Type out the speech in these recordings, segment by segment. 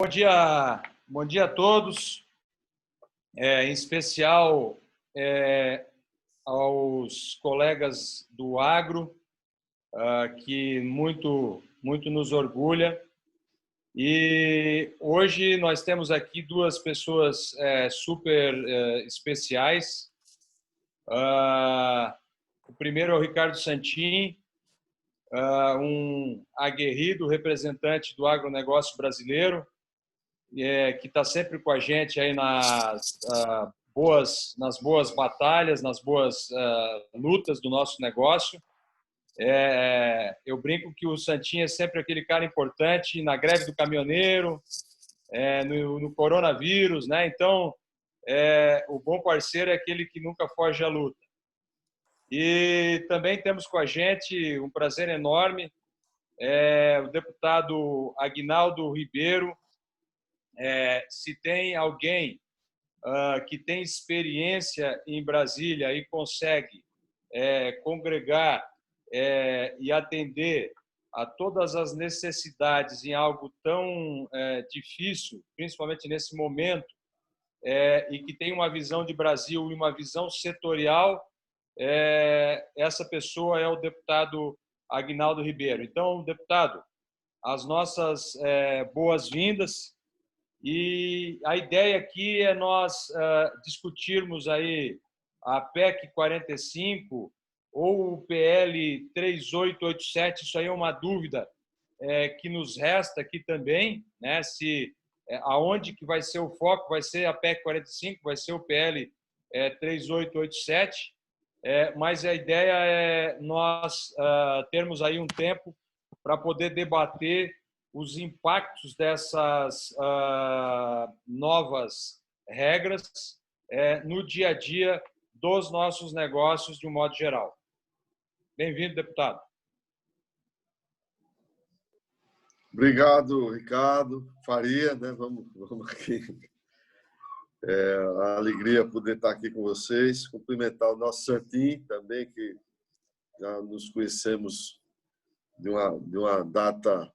Bom dia a todos, em especial aos colegas do agro, que muito nos orgulha. E hoje nós temos aqui duas pessoas super especiais. O primeiro é o Ricardo Santin, um aguerrido representante do agronegócio brasileiro, que está sempre com a gente aí nas boas batalhas, nas boas lutas do nosso negócio. Eu brinco que o Santinho é sempre aquele cara importante na greve do caminhoneiro, no coronavírus, né? Então, o bom parceiro é aquele que nunca foge à luta. E também temos com a gente um prazer enorme, o deputado Aguinaldo Ribeiro. Se tem alguém que tem experiência em Brasília e consegue congregar e atender a todas as necessidades em algo tão difícil, principalmente nesse momento, e que tem uma visão de Brasil e uma visão setorial, essa pessoa é o deputado Aguinaldo Ribeiro. Então, deputado, as nossas boas-vindas. E a ideia aqui é nós discutirmos aí a PEC 45 ou o PL 3887. Isso aí é uma dúvida que nos resta aqui também, né? Se aonde que vai ser o foco, vai ser a PEC 45, vai ser o PL 3887. Mas a ideia é nós termos aí um tempo para poder debater os impactos dessas novas regras no dia a dia dos nossos negócios de um modo geral. Bem-vindo, deputado. Obrigado, Ricardo Faria, né? Vamos aqui. A alegria poder estar aqui com vocês, cumprimentar o nosso Santin também, que já nos conhecemos de uma data,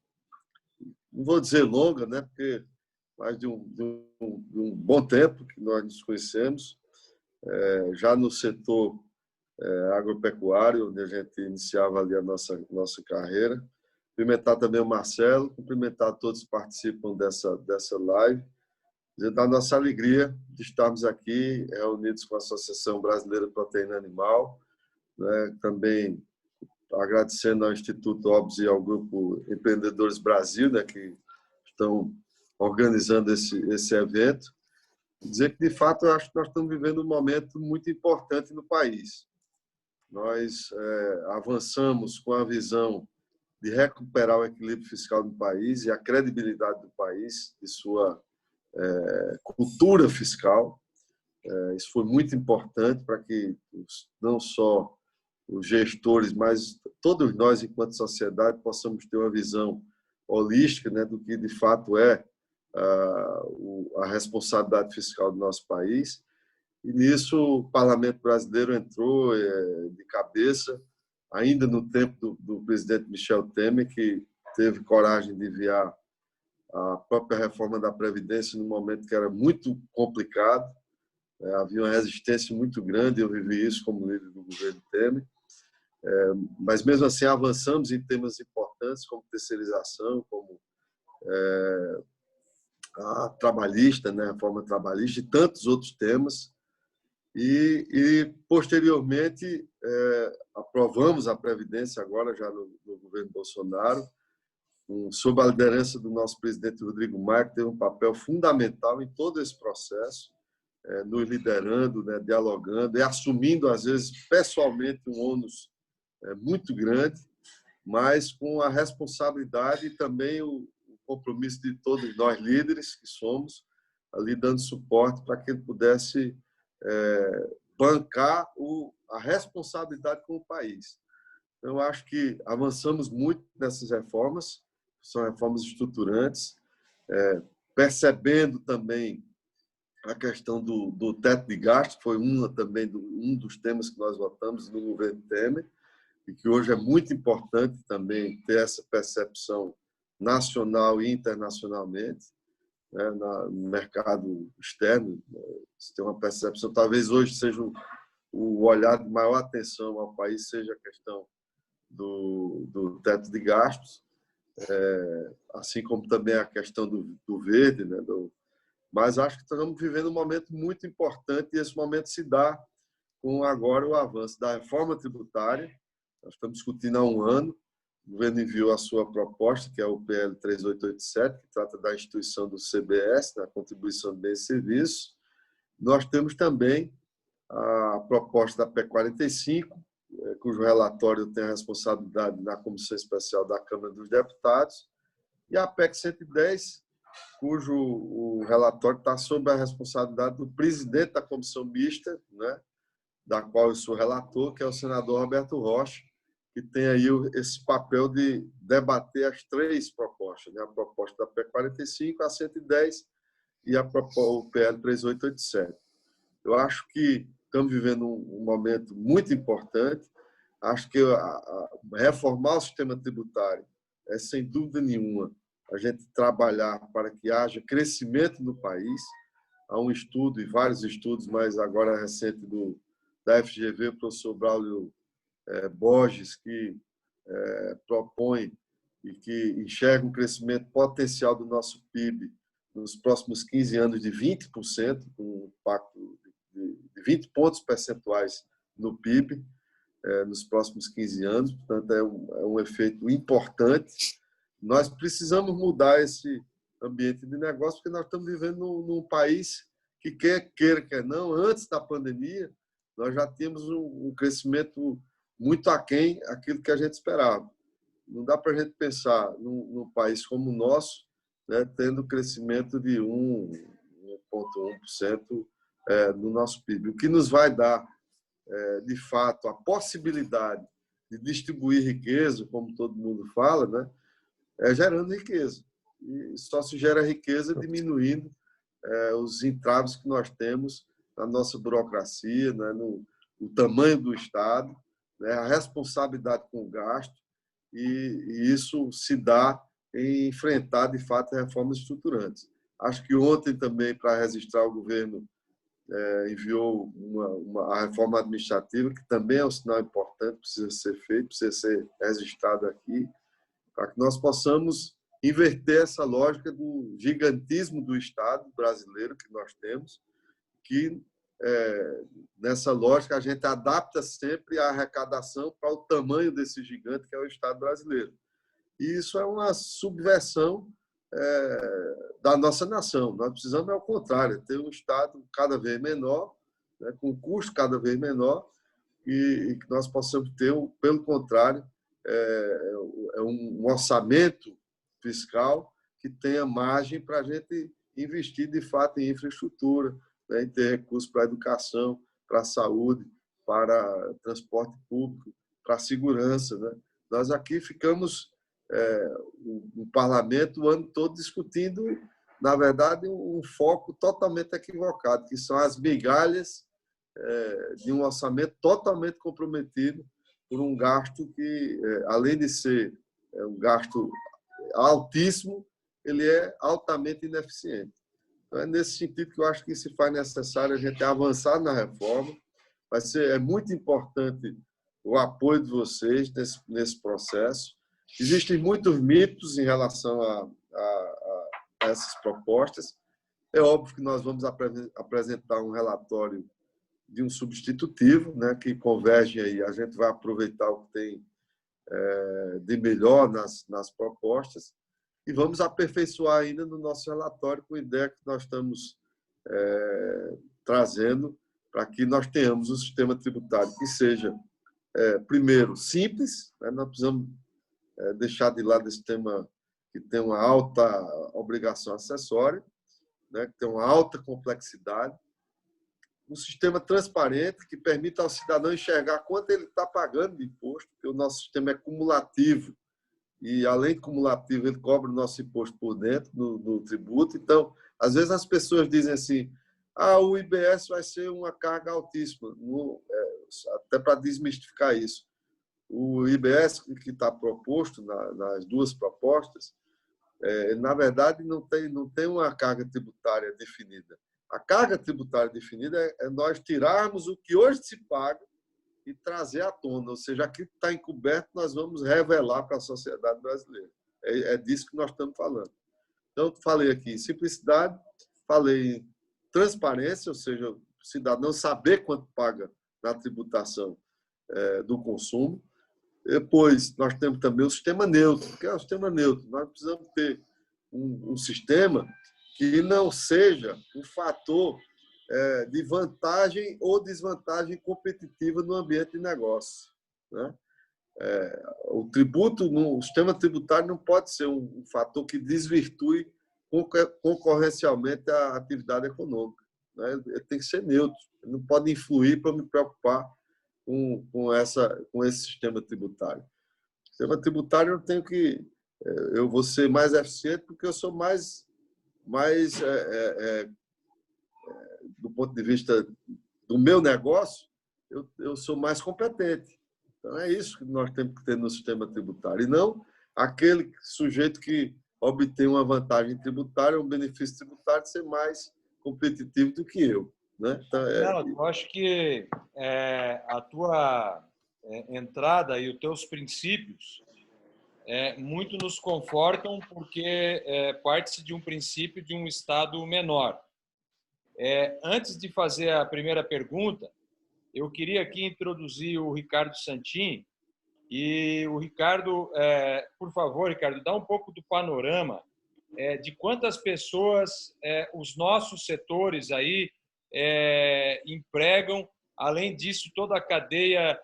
não vou dizer longa, né? Porque mais de um bom tempo que nós nos conhecemos, já no setor agropecuário, onde a gente iniciava ali a nossa carreira. Cumprimentar também o Marcelo, cumprimentar todos que participam dessa live, dizer da nossa alegria de estarmos aqui reunidos com a Associação Brasileira de Proteína Animal, né? Também agradecendo ao Instituto OBS e ao Grupo Empreendedores Brasil, né, que estão organizando esse evento. Dizer que, de fato, eu acho que nós estamos vivendo um momento muito importante no país. Nós avançamos com a visão de recuperar o equilíbrio fiscal do país e a credibilidade do país e sua cultura fiscal. Isso foi muito importante para que não só os gestores, mas todos nós, enquanto sociedade, possamos ter uma visão holística, né, do que, de fato, é a responsabilidade fiscal do nosso país. E nisso o Parlamento brasileiro entrou de cabeça, ainda no tempo do presidente Michel Temer, que teve coragem de enviar a própria reforma da Previdência num momento que era muito complicado. Havia uma resistência muito grande, eu vivi isso como líder do governo Temer. Mas, mesmo assim, avançamos em temas importantes, como terceirização, como a trabalhista, né, a reforma trabalhista e tantos outros temas. E posteriormente, aprovamos a Previdência, agora já no governo Bolsonaro, sob a liderança do nosso presidente Rodrigo Maia, que teve um papel fundamental em todo esse processo, nos liderando, né, dialogando e assumindo, às vezes, pessoalmente, um ônus muito grande, mas com a responsabilidade e também o compromisso de todos nós líderes que somos, ali dando suporte para que ele pudesse bancar a responsabilidade com o país. Então, eu acho que avançamos muito nessas reformas, são reformas estruturantes, percebendo também a questão do teto de gasto, que foi um dos temas que nós votamos no governo Temer, e que hoje é muito importante também ter essa percepção nacional e internacionalmente. né, no mercado externo. Se tem uma percepção, talvez hoje seja o olhar de maior atenção ao país seja a questão do teto de gastos, assim como também a questão do verde, né, mas acho que estamos vivendo um momento muito importante e esse momento se dá com agora o avanço da reforma tributária. Nós estamos discutindo há um ano, o governo enviou a sua proposta, que é o PL 3887, que trata da instituição do CBS, da contribuição de bens e serviços. Nós temos também a proposta da PEC 45, cujo relatório tem a responsabilidade na Comissão Especial da Câmara dos Deputados, e a PEC 110, cujo o relatório está sob a responsabilidade do presidente da Comissão Mista, né, da qual eu sou relator, que é o senador Roberto Rocha, que tem aí esse papel de debater as três propostas, né? A proposta da PEC 45, a 110 e o PL 3887. Eu acho que estamos vivendo um momento muito importante. Acho que reformar o sistema tributário é, sem dúvida nenhuma, a gente trabalhar para que haja crescimento no país. Há um estudo, e vários estudos, mas agora recente, da FGV, o professor Braulio Borges, que propõe e que enxerga um crescimento potencial do nosso PIB nos próximos 15 anos de 20%, com um impacto de 20 pontos percentuais no PIB nos próximos 15 anos. Portanto, é um efeito importante. Nós precisamos mudar esse ambiente de negócio, porque nós estamos vivendo num país que, quer não, antes da pandemia, nós já tínhamos um crescimento muito aquém daquilo que a gente esperava. Não dá para a gente pensar num país como o nosso, né, tendo crescimento de 1,1% no nosso PIB. O que nos vai dar, de fato, a possibilidade de distribuir riqueza, como todo mundo fala, né, é gerando riqueza. E só se gera riqueza diminuindo os entraves que nós temos na nossa burocracia, né, no tamanho do Estado, né, a responsabilidade com o gasto, e isso se dá em enfrentar, de fato, reformas estruturantes. Acho que ontem também, para registrar, o governo enviou a reforma administrativa, que também é um sinal importante, precisa ser feito, precisa ser registrado aqui, para que nós possamos inverter essa lógica do gigantismo do Estado brasileiro que nós temos, que nessa lógica a gente adapta sempre a arrecadação para o tamanho desse gigante que é o Estado brasileiro. E isso é uma subversão da nossa nação. Nós precisamos, ao contrário, ter um Estado cada vez menor, né, com custo cada vez menor, e que nós possamos ter, pelo contrário, um orçamento fiscal que tenha margem para a gente investir, de fato, em infraestrutura, né, em ter recursos para a educação, para a saúde, para transporte público, para a segurança. Né? Nós aqui ficamos, no parlamento, o ano todo discutindo, na verdade, um foco totalmente equivocado, que são as migalhas de um orçamento totalmente comprometido por um gasto que, além de ser um gasto altíssimo, ele é altamente ineficiente. Então, é nesse sentido que eu acho que se faz necessário a gente avançar na reforma. É muito importante o apoio de vocês nesse processo. Existem muitos mitos em relação a essas propostas. É óbvio que nós vamos apresentar um relatório de um substitutivo, né, que converge aí. A gente vai aproveitar o que tem de melhor nas propostas e vamos aperfeiçoar ainda no nosso relatório com a ideia que nós estamos trazendo para que nós tenhamos um sistema tributário que seja, primeiro, simples, né? Nós precisamos deixar de lado esse tema que tem uma alta obrigação acessória, né? Que tem uma alta complexidade, um sistema transparente que permita ao cidadão enxergar quanto ele está pagando de imposto, porque o nosso sistema é cumulativo e, além de cumulativo, ele cobra o nosso imposto por dentro do tributo. Então, às vezes as pessoas dizem assim, o IBS vai ser uma carga altíssima, até para desmistificar isso. O IBS que está proposto nas duas propostas, na verdade, não tem uma carga tributária definida. A carga tributária definida é nós tirarmos o que hoje se paga e trazer à tona, ou seja, aquilo que está encoberto nós vamos revelar para a sociedade brasileira. É disso que nós estamos falando. Então, falei aqui em simplicidade, falei em transparência, ou seja, o cidadão saber quanto paga na tributação do consumo. Depois, nós temos também o sistema neutro. O que é o sistema neutro? Nós precisamos ter um sistema que não seja um fator de vantagem ou desvantagem competitiva no ambiente de negócio, né? O tributo, o sistema tributário não pode ser um fator que desvirtue concorrencialmente a atividade econômica, né? Tem que ser neutro, não pode influir para me preocupar com esse sistema tributário. O sistema tributário eu tenho que eu vou ser mais eficiente porque eu sou mais do ponto de vista do meu negócio, eu sou mais competente. Então, é isso que nós temos que ter no sistema tributário. E não aquele sujeito que obtém uma vantagem tributária, um benefício tributário, ser mais competitivo do que eu, né? Então, eu acho que a tua entrada e os teus princípios muito nos confortam, porque parte-se de um princípio de um Estado menor. Antes de fazer a primeira pergunta, eu queria aqui introduzir o Ricardo Santin. E o Ricardo, por favor, Ricardo, dá um pouco do panorama de quantas pessoas os nossos setores aí empregam, além disso, toda a cadeia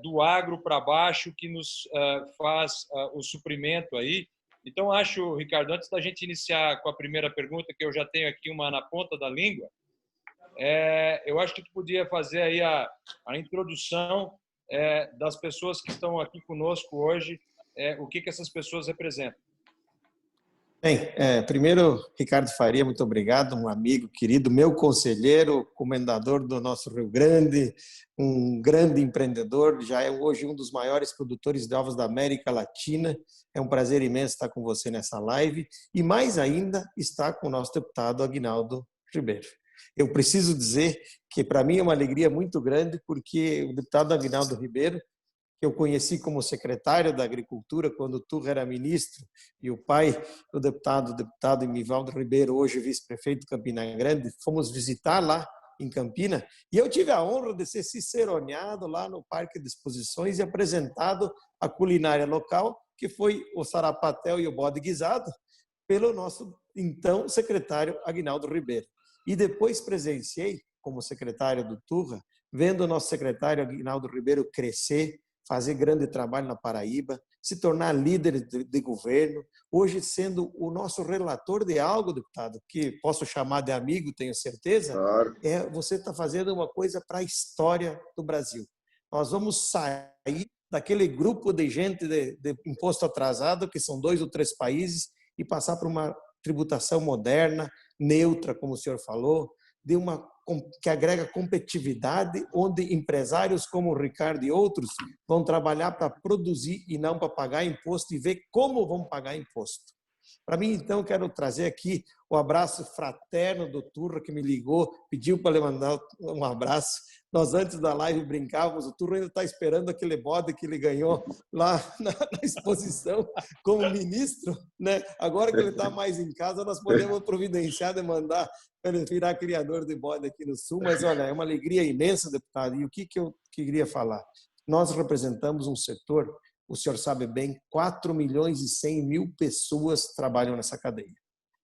do agro para baixo que nos faz o suprimento aí. Então, acho, Ricardo, antes da gente iniciar com a primeira pergunta, que eu já tenho aqui uma na ponta da língua, eu acho que tu podia fazer aí a introdução das pessoas que estão aqui conosco hoje, o que essas pessoas representam. Bem, primeiro, Ricardo Faria, muito obrigado, um amigo querido, meu conselheiro, comendador do nosso Rio Grande, um grande empreendedor, já é hoje um dos maiores produtores de ovos da América Latina. É um prazer imenso estar com você nessa live e, mais ainda, estar com o nosso deputado Aguinaldo Ribeiro. Eu preciso dizer que, para mim, é uma alegria muito grande, porque o deputado Aguinaldo Ribeiro, que eu conheci como secretário da Agricultura quando o Turra era ministro, e o pai do deputado Emivaldo Ribeiro, hoje vice-prefeito de Campina Grande, fomos visitar lá em Campina, e eu tive a honra de ser ciceroneado lá no Parque de Exposições e apresentado a culinária local, que foi o sarapatel e o bode guisado, pelo nosso, então, secretário Aguinaldo Ribeiro. E depois presenciei, como secretário do Turra, vendo o nosso secretário Aguinaldo Ribeiro crescer, fazer grande trabalho na Paraíba, se tornar líder de governo, hoje sendo o nosso relator de algo, deputado, que posso chamar de amigo, tenho certeza, claro. Você está fazendo uma coisa para a história do Brasil. Nós vamos sair daquele grupo de gente de imposto atrasado, que são 2 ou 3 países, e passar para uma tributação moderna, neutra, como o senhor falou, que agrega competitividade, onde empresários como o Ricardo e outros vão trabalhar para produzir e não para pagar imposto e ver como vão pagar imposto. Para mim, então, quero trazer aqui o abraço fraterno do Turra, que me ligou, pediu para mandar um abraço. Nós, antes da live, brincávamos, o Turra ainda está esperando aquele bode que ele ganhou lá na exposição como ministro, né? Agora que ele está mais em casa, nós podemos providenciar de mandar para ele virar criador de bode aqui no Sul. Mas, olha, é uma alegria imensa, deputado. E o que eu queria falar? Nós representamos um setor, o senhor sabe bem, 4.100.000 pessoas trabalham nessa cadeia.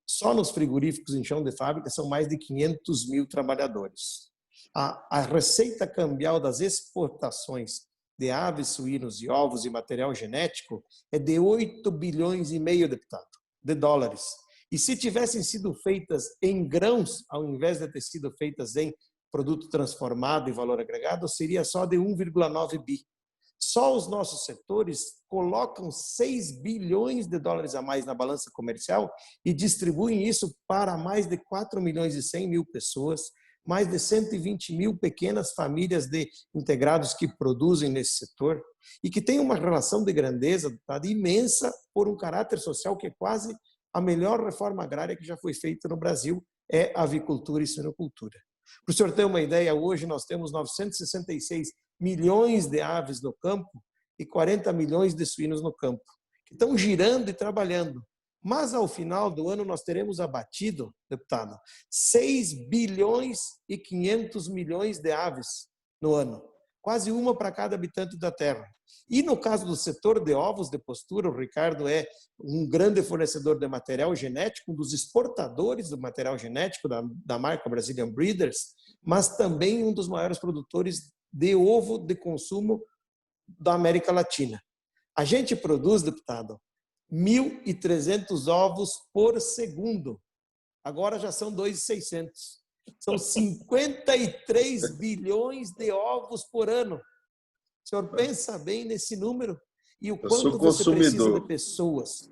Só nos frigoríficos em chão de fábrica são mais de 500.000 trabalhadores. A receita cambial das exportações de aves, suínos e ovos e material genético é de 8 bilhões e meio, deputado, de dólares. E se tivessem sido feitas em grãos, ao invés de ter sido feitas em produto transformado e valor agregado, seria só de 1,9 bi. Só os nossos setores colocam 6 bilhões de dólares a mais na balança comercial e distribuem isso para mais de 4.100.000 pessoas, mais de 120.000 pequenas famílias de integrados que produzem nesse setor e que tem uma relação de grandeza, deputado, imensa por um caráter social que é quase a melhor reforma agrária que já foi feita no Brasil é a avicultura e suinocultura. Para o senhor ter uma ideia, hoje nós temos 966 milhões de aves no campo e 40 milhões de suínos no campo, que estão girando e trabalhando. Mas, ao final do ano, nós teremos abatido, deputado, 6 bilhões e 500 milhões de aves no ano. Quase uma para cada habitante da Terra. E no caso do setor de ovos de postura, o Ricardo é um grande fornecedor de material genético, um dos exportadores do material genético da marca Brazilian Breeders, mas também um dos maiores produtores de ovo de consumo da América Latina. A gente produz, deputado, 1.300 ovos por segundo. Agora já são 2.600. São 53 bilhões de ovos por ano. O senhor pensa bem nesse número e o quanto você precisa de pessoas.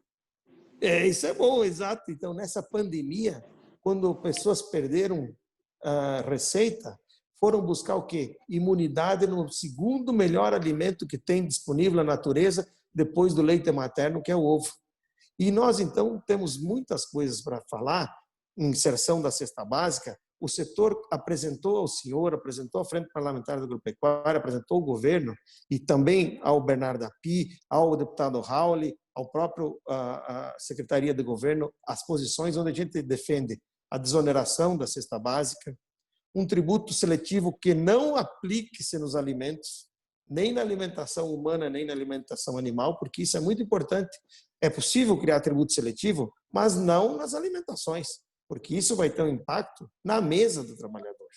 Isso é bom, exato. Então, nessa pandemia, quando pessoas perderam a receita, foram buscar o quê? Imunidade no segundo melhor alimento que tem disponível na natureza, depois do leite materno, que é o ovo. E nós, então, temos muitas coisas para falar, inserção da cesta básica. O setor apresentou ao senhor, apresentou à Frente Parlamentar da Agropecuária, apresentou ao governo e também ao Bernardo Api, ao deputado Rauli, ao próprio a Secretaria de Governo, as posições onde a gente defende a desoneração da cesta básica, um tributo seletivo que não aplique-se nos alimentos, nem na alimentação humana, nem na alimentação animal, porque isso é muito importante. É possível criar tributo seletivo, mas não nas alimentações, porque isso vai ter um impacto na mesa do trabalhador.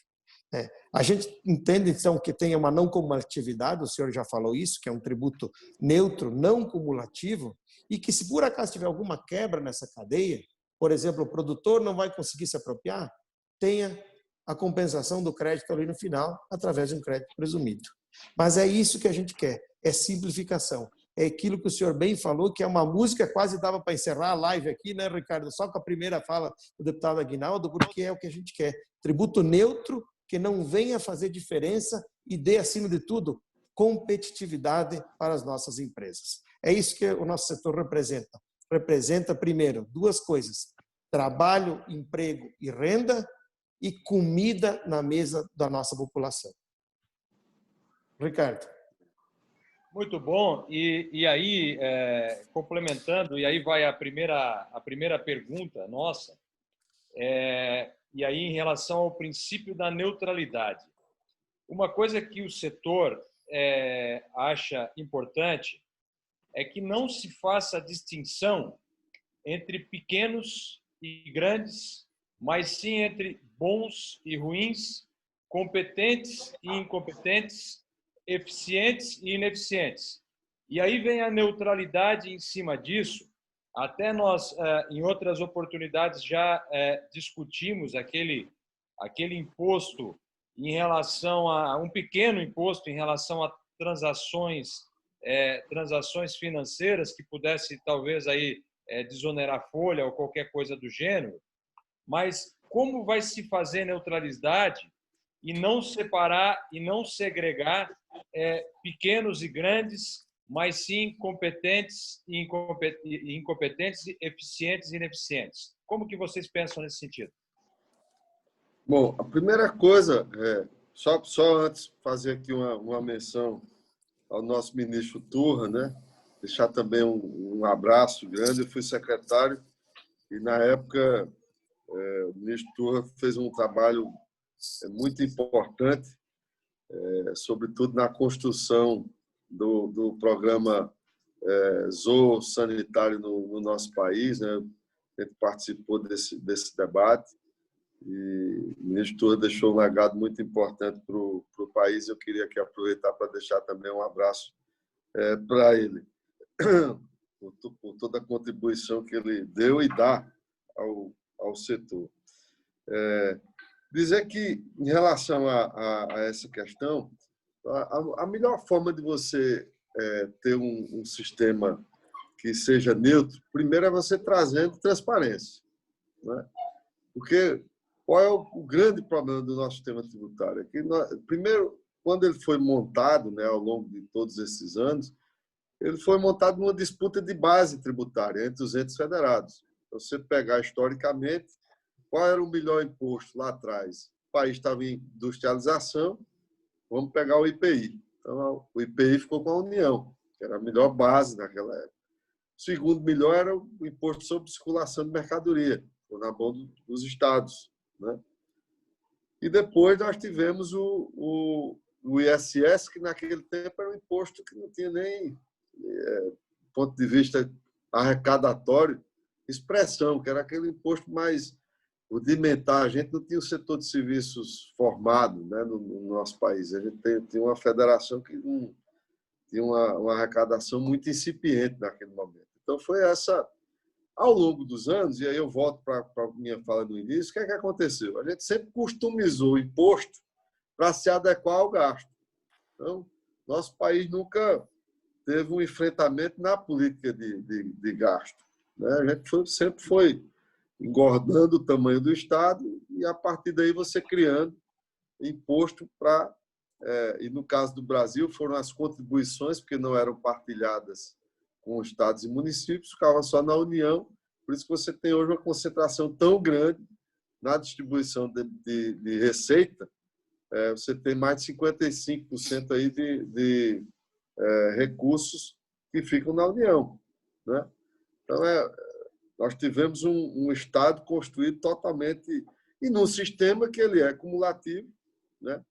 A gente entende, então, que tem uma não cumulatividade, o senhor já falou isso, que é um tributo neutro, não cumulativo, e que se por acaso tiver alguma quebra nessa cadeia, por exemplo, o produtor não vai conseguir se apropriar, tenha a compensação do crédito ali no final, através de um crédito presumido. Mas é isso que a gente quer, é simplificação. É aquilo que o senhor bem falou, que é uma música, quase dava para encerrar a live aqui, né, Ricardo? Só com a primeira fala do deputado Aguinaldo, porque é o que a gente quer. Tributo neutro, que não venha fazer diferença e dê, acima de tudo, competitividade para as nossas empresas. É isso que o nosso setor representa. Representa, primeiro, duas coisas: trabalho, emprego e renda, e comida na mesa da nossa população. Ricardo. Muito bom. E aí, complementando, e aí vai a primeira pergunta nossa, e aí em relação ao princípio da neutralidade. Uma coisa que o setor acha importante é que não se faça distinção entre pequenos e grandes, mas sim entre bons e ruins, competentes e incompetentes, eficientes e ineficientes. E aí vem a neutralidade em cima disso. Até nós, em outras oportunidades, já discutimos aquele imposto em relação a um pequeno imposto em relação a transações financeiras que pudesse talvez aí desonerar folha ou qualquer coisa do gênero. Mas como vai se fazer neutralidade e não separar e não segregar pequenos e grandes, mas sim competentes e incompetentes, eficientes e ineficientes? Como que vocês pensam nesse sentido? Bom, a primeira coisa, só antes fazer aqui uma menção ao nosso ministro Turra, né? Deixar também um abraço grande. Eu fui secretário e, na época, o ministro Turra fez um trabalho muito importante, sobretudo na construção do programa zoossanitário no nosso país, né? A gente participou desse debate e o ministro Turra deixou um legado muito importante para o país. Eu queria aqui aproveitar para deixar também um abraço para ele, por toda a contribuição que ele deu e dá ao setor. Dizer que, em relação a essa questão, a melhor forma de você ter um sistema que seja neutro, primeiro é você trazendo transparência, né? Porque qual é o grande problema do nosso sistema tributário? É que primeiro, quando ele foi montado, né, ao longo de todos esses anos, ele foi montado numa disputa de base tributária entre os entes federados. Você pegar historicamente, qual era o melhor imposto lá atrás? O país estava em industrialização, vamos pegar o IPI. Então, o IPI ficou com a União, que era a melhor base naquela época. O segundo melhor era o imposto sobre circulação de mercadoria, ficou na mão dos estados, né? E depois nós tivemos o ISS, que naquele tempo era um imposto que não tinha nem, do ponto de vista arrecadatório, expressão, que era aquele imposto mais rudimentar. A gente não tinha o setor de serviços formado, né, no nosso país. A gente tem uma federação que não tinha uma arrecadação muito incipiente naquele momento. Então, foi essa... Ao longo dos anos, e aí eu volto para a minha fala no início, o que é que aconteceu? A gente sempre customizou o imposto para se adequar ao gasto. Então, nosso país nunca teve um enfrentamento na política de gasto, né? A gente sempre foi engordando o tamanho do Estado e, a partir daí, você criando imposto para... e, no caso do Brasil, foram as contribuições, porque não eram partilhadas com estados e municípios, ficava só na União. Por isso que você tem hoje uma concentração tão grande na distribuição de receita. Você tem mais de 55% aí de recursos que ficam na União, né? Então, nós tivemos um Estado construído totalmente e num sistema que ele é cumulativo, né?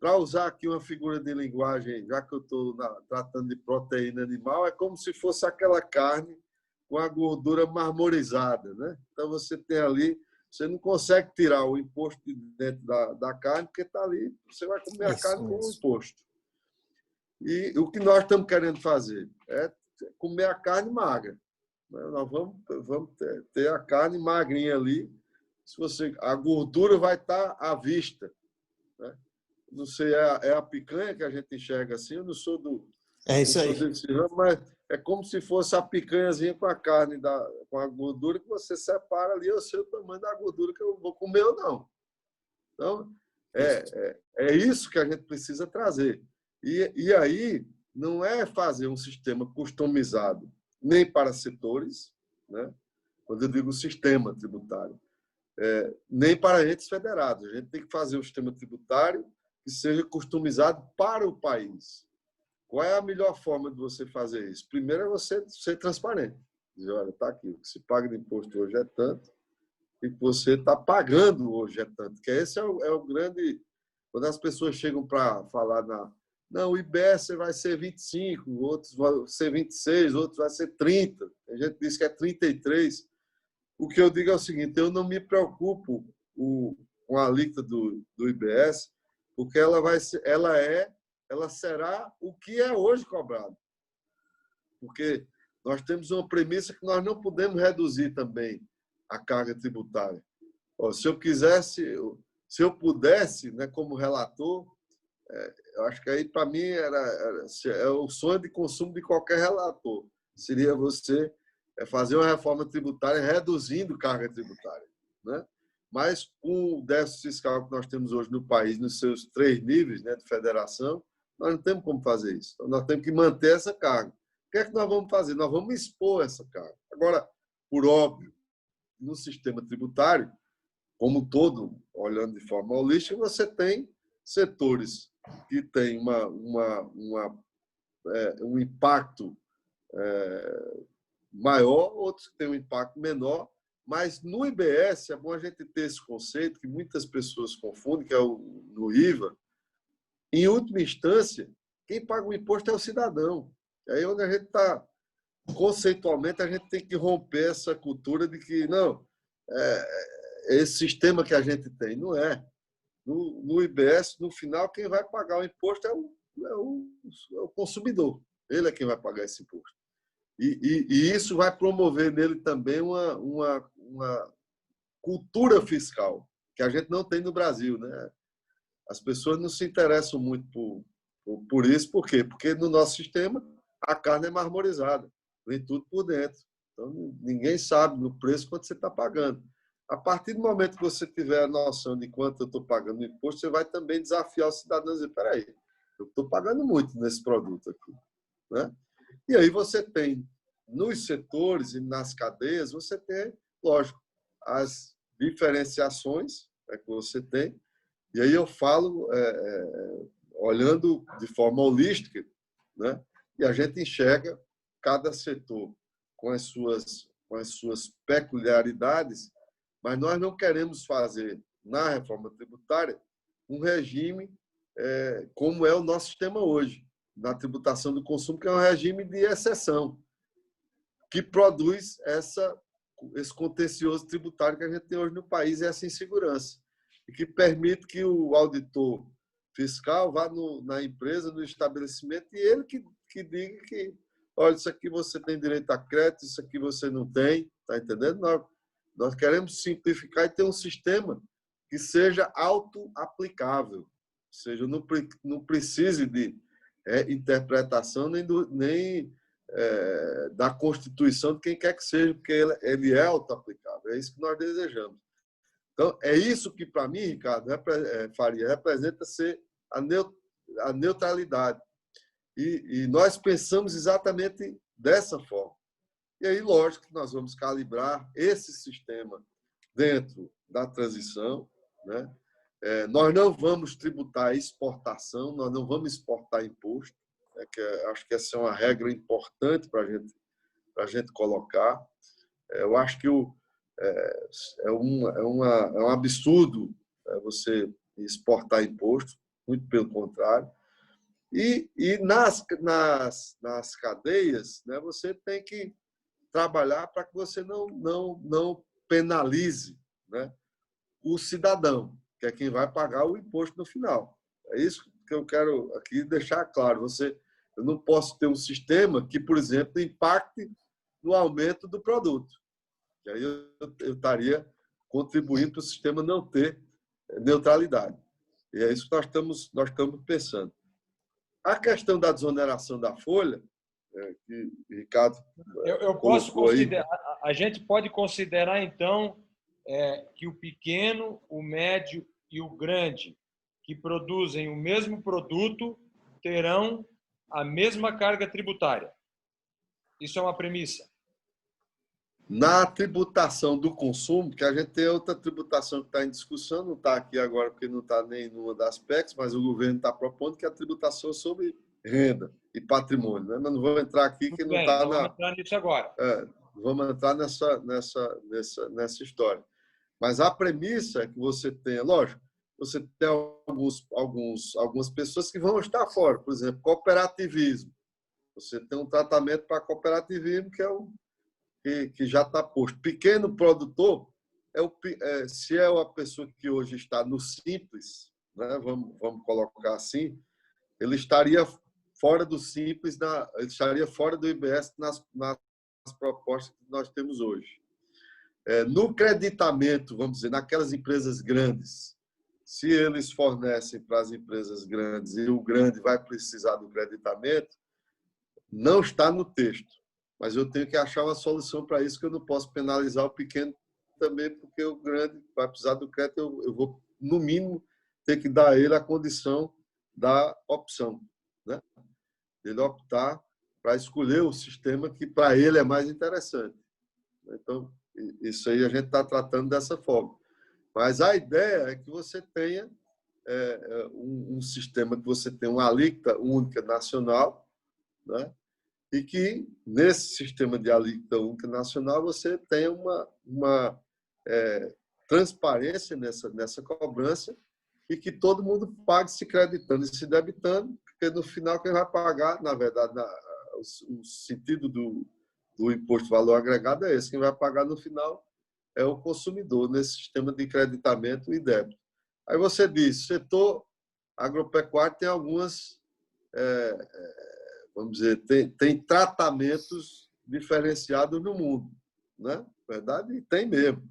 Para usar aqui uma figura de linguagem, já que eu estou tratando de proteína animal, é como se fosse aquela carne com a gordura marmorizada, né? Então, você tem ali, você não consegue tirar o imposto de dentro da carne, porque está ali, você vai comer a carne com o imposto. E o que nós estamos querendo fazer é comer a carne magra. Nós vamos ter a carne magrinha ali, a gordura vai estar à vista, né? Não sei, é a picanha que a gente enxerga assim, eu não sou isso aí. desse ramo, mas é como se fosse a picanhazinha com a carne, com a gordura que você separa ali, eu sei o tamanho da gordura que eu vou comer ou não. Então, é isso que a gente precisa trazer. E aí, não é fazer um sistema customizado nem para setores, né? Quando eu digo sistema tributário, nem para entes federados. A gente tem que fazer um sistema tributário que seja customizado para o país. Qual é a melhor forma de você fazer isso? Primeiro é você ser transparente. Dizer, olha, está aqui, o que se paga de imposto hoje é tanto, e que você está pagando hoje é tanto. Que esse é o grande... Quando as pessoas chegam para falar não, o IBS vai ser 25, outros vão ser 26, outros vai ser 30. A gente diz que é 33. O que eu digo é o seguinte, eu não me preocupo com a alíquota do IBS, porque ela será o que é hoje cobrado. Porque nós temos uma premissa que nós não podemos reduzir também a carga tributária. Se eu pudesse, né, como relator, eu acho que aí, para mim, é o sonho de consumo de qualquer relator. Seria você fazer uma reforma tributária reduzindo carga tributária, né? Mas com o déficit fiscal que nós temos hoje no país, nos seus 3 níveis, né, de federação, nós não temos como fazer isso. Então, nós temos que manter essa carga. O que é que nós vamos fazer? Nós vamos expor essa carga. Agora, por óbvio, no sistema tributário, como um todo, olhando de forma holística, você tem setores que têm um impacto maior, outros que têm um impacto menor, mas no IBS é bom a gente ter esse conceito que muitas pessoas confundem, que é no IVA. Em última instância, quem paga o imposto é o cidadão. Aí onde a gente está, conceitualmente, a gente tem que romper essa cultura de que, não, esse sistema que a gente tem, não é. No IBS, no final, quem vai pagar o imposto é o consumidor. Ele é quem vai pagar esse imposto. E isso vai promover nele também uma cultura fiscal, que a gente não tem no Brasil, né? As pessoas não se interessam muito por isso. Por quê? Porque no nosso sistema a carne é marmorizada, vem tudo por dentro. Então, ninguém sabe no preço quanto você está pagando. A partir do momento que você tiver a noção de quanto eu estou pagando no imposto, você vai também desafiar os cidadãos e dizer, espera aí, eu estou pagando muito nesse produto aqui, né? E aí você tem, nos setores e nas cadeias, você tem lógico, as diferenciações que você tem. E aí eu falo olhando de forma holística, né? E a gente enxerga cada setor com as suas peculiaridades, mas nós não queremos fazer, na reforma tributária, um regime como é o nosso sistema hoje, na tributação do consumo, que é um regime de exceção, que produz esse contencioso tributário que a gente tem hoje no país e essa insegurança, e que permite que o auditor fiscal vá na empresa, no estabelecimento, e ele que diga que, olha, isso aqui você tem direito a crédito, isso aqui você não tem, está entendendo? Nós queremos simplificar e ter um sistema que seja auto-aplicável, ou seja, não precise de interpretação nem da Constituição de quem quer que seja, porque ele é auto-aplicável. É isso que nós desejamos. Então, é isso que, para mim, Ricardo, Faria, representa ser a neutralidade. E nós pensamos exatamente dessa forma. E aí, lógico, que nós vamos calibrar esse sistema dentro da transição, né? Nós não vamos tributar a exportação, nós não vamos exportar imposto, né? Acho que essa é uma regra importante para a gente colocar. Eu acho que é um absurdo você exportar imposto, muito pelo contrário. E nas cadeias, né, você tem que trabalhar para que você não penalize, né, o cidadão, que é quem vai pagar o imposto no final. É isso que eu quero aqui deixar claro. Eu não posso ter um sistema que, por exemplo, impacte no aumento do produto. E aí eu estaria contribuindo para o sistema não ter neutralidade. E é isso que nós estamos pensando. A questão da desoneração da folha, que o Ricardo eu posso considerar, a gente pode considerar, então, que o pequeno, o médio e o grande, que produzem o mesmo produto, terão a mesma carga tributária. Isso é uma premissa. Na tributação do consumo, que a gente tem outra tributação que está em discussão, não está aqui agora porque não está nem numa das PECs, mas o governo está propondo, que é a tributação sobre renda e patrimônio. Né? Mas não vamos entrar aqui, que não está na... Vamos entrar nisso agora. Vamos entrar nessa história. Mas a premissa é que você tenha, lógico, você tem algumas pessoas que vão estar fora. Por exemplo, cooperativismo. Você tem um tratamento para cooperativismo que já está posto. Pequeno produtor, se é uma pessoa que hoje está no Simples, né, vamos colocar assim, ele estaria fora do Simples, ele estaria fora do IBS nas propostas que nós temos hoje. No creditamento, vamos dizer, naquelas empresas grandes, se eles fornecem para as empresas grandes e o grande vai precisar do creditamento, não está no texto. Mas eu tenho que achar uma solução para isso, que eu não posso penalizar o pequeno também, porque o grande vai precisar do crédito, eu vou, no mínimo, ter que dar a ele a condição da opção, né? Ele optar para escolher o sistema que para ele é mais interessante. Então, isso aí a gente está tratando dessa forma. Mas a ideia é que você tenha um sistema, que você tenha uma alíquota única nacional, né? E que, nesse sistema de alíquota única nacional, você tenha uma transparência nessa cobrança e que todo mundo pague se creditando e se debitando, porque, no final, quem vai pagar, na verdade, o sentido do imposto de valor agregado é esse. Quem vai pagar, no final, é o consumidor, nesse sistema de creditamento e débito. Aí você diz, setor agropecuário tem algumas... vamos dizer, tem tratamentos diferenciados no mundo, né? Verdade? E tem mesmo.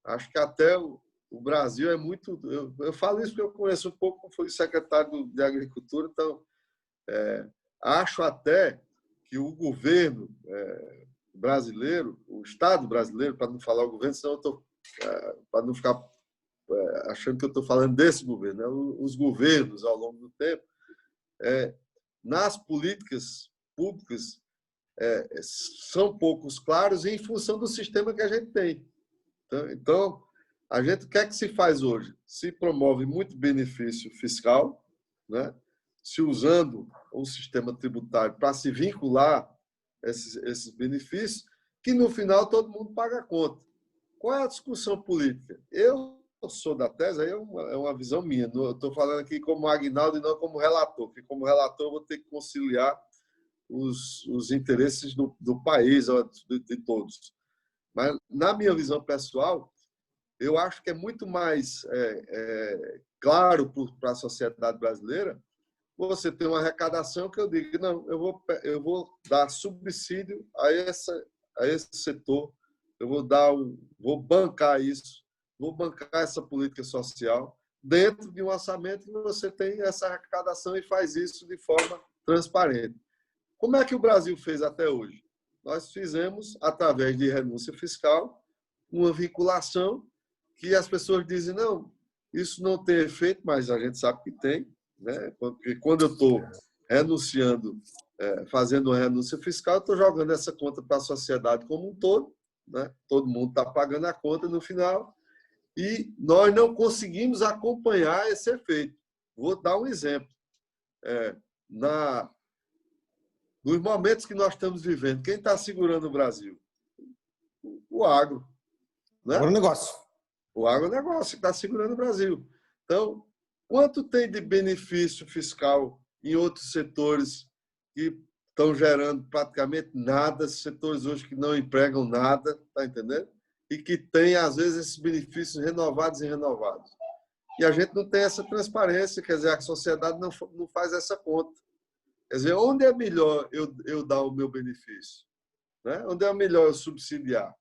Acho que até o Brasil é muito... Eu falo isso porque eu conheço um pouco, fui secretário de Agricultura, então acho até que o governo brasileiro, o Estado brasileiro, para não falar o governo, senão para não ficar achando que eu estou falando desse governo, né? Os governos, ao longo do tempo, nas políticas públicas, são poucos claros em função do sistema que a gente tem. Então, a gente, o que é que se faz hoje? Se promove muito benefício fiscal, né? Se usando o sistema tributário para se vincular esses benefícios, que no final todo mundo paga a conta. Qual é a discussão política? Eu sou da tese, aí é uma visão minha. Eu estou falando aqui como Aguinaldo e não como relator, porque como relator eu vou ter que conciliar os interesses do país, de todos. Mas, na minha visão pessoal, eu acho que é muito mais claro para a sociedade brasileira você ter uma arrecadação que eu digo, não, eu vou dar subsídio a esse setor, eu vou bancar isso, vou bancar essa política social dentro de um orçamento que você tem essa arrecadação e faz isso de forma transparente. Como é que o Brasil fez até hoje? Nós fizemos, através de renúncia fiscal, uma vinculação que as pessoas dizem, não, isso não tem efeito, mas a gente sabe que tem, né? Porque quando eu estou renunciando, fazendo uma renúncia fiscal, eu estou jogando essa conta para a sociedade como um todo, né? Todo mundo está pagando a conta no final, e nós não conseguimos acompanhar esse efeito. Vou dar um exemplo. Nos momentos que nós estamos vivendo, quem está segurando o Brasil? O agro. Né? Agronegócio. O agronegócio está segurando o Brasil. Então, quanto tem de benefício fiscal em outros setores que estão gerando praticamente nada, setores hoje que não empregam nada, está entendendo? E que tem, às vezes, esses benefícios renovados e renovados. E a gente não tem essa transparência, quer dizer, a sociedade não faz essa conta. Quer dizer, onde é melhor eu dar o meu benefício? Né? Onde é melhor eu subsidiar?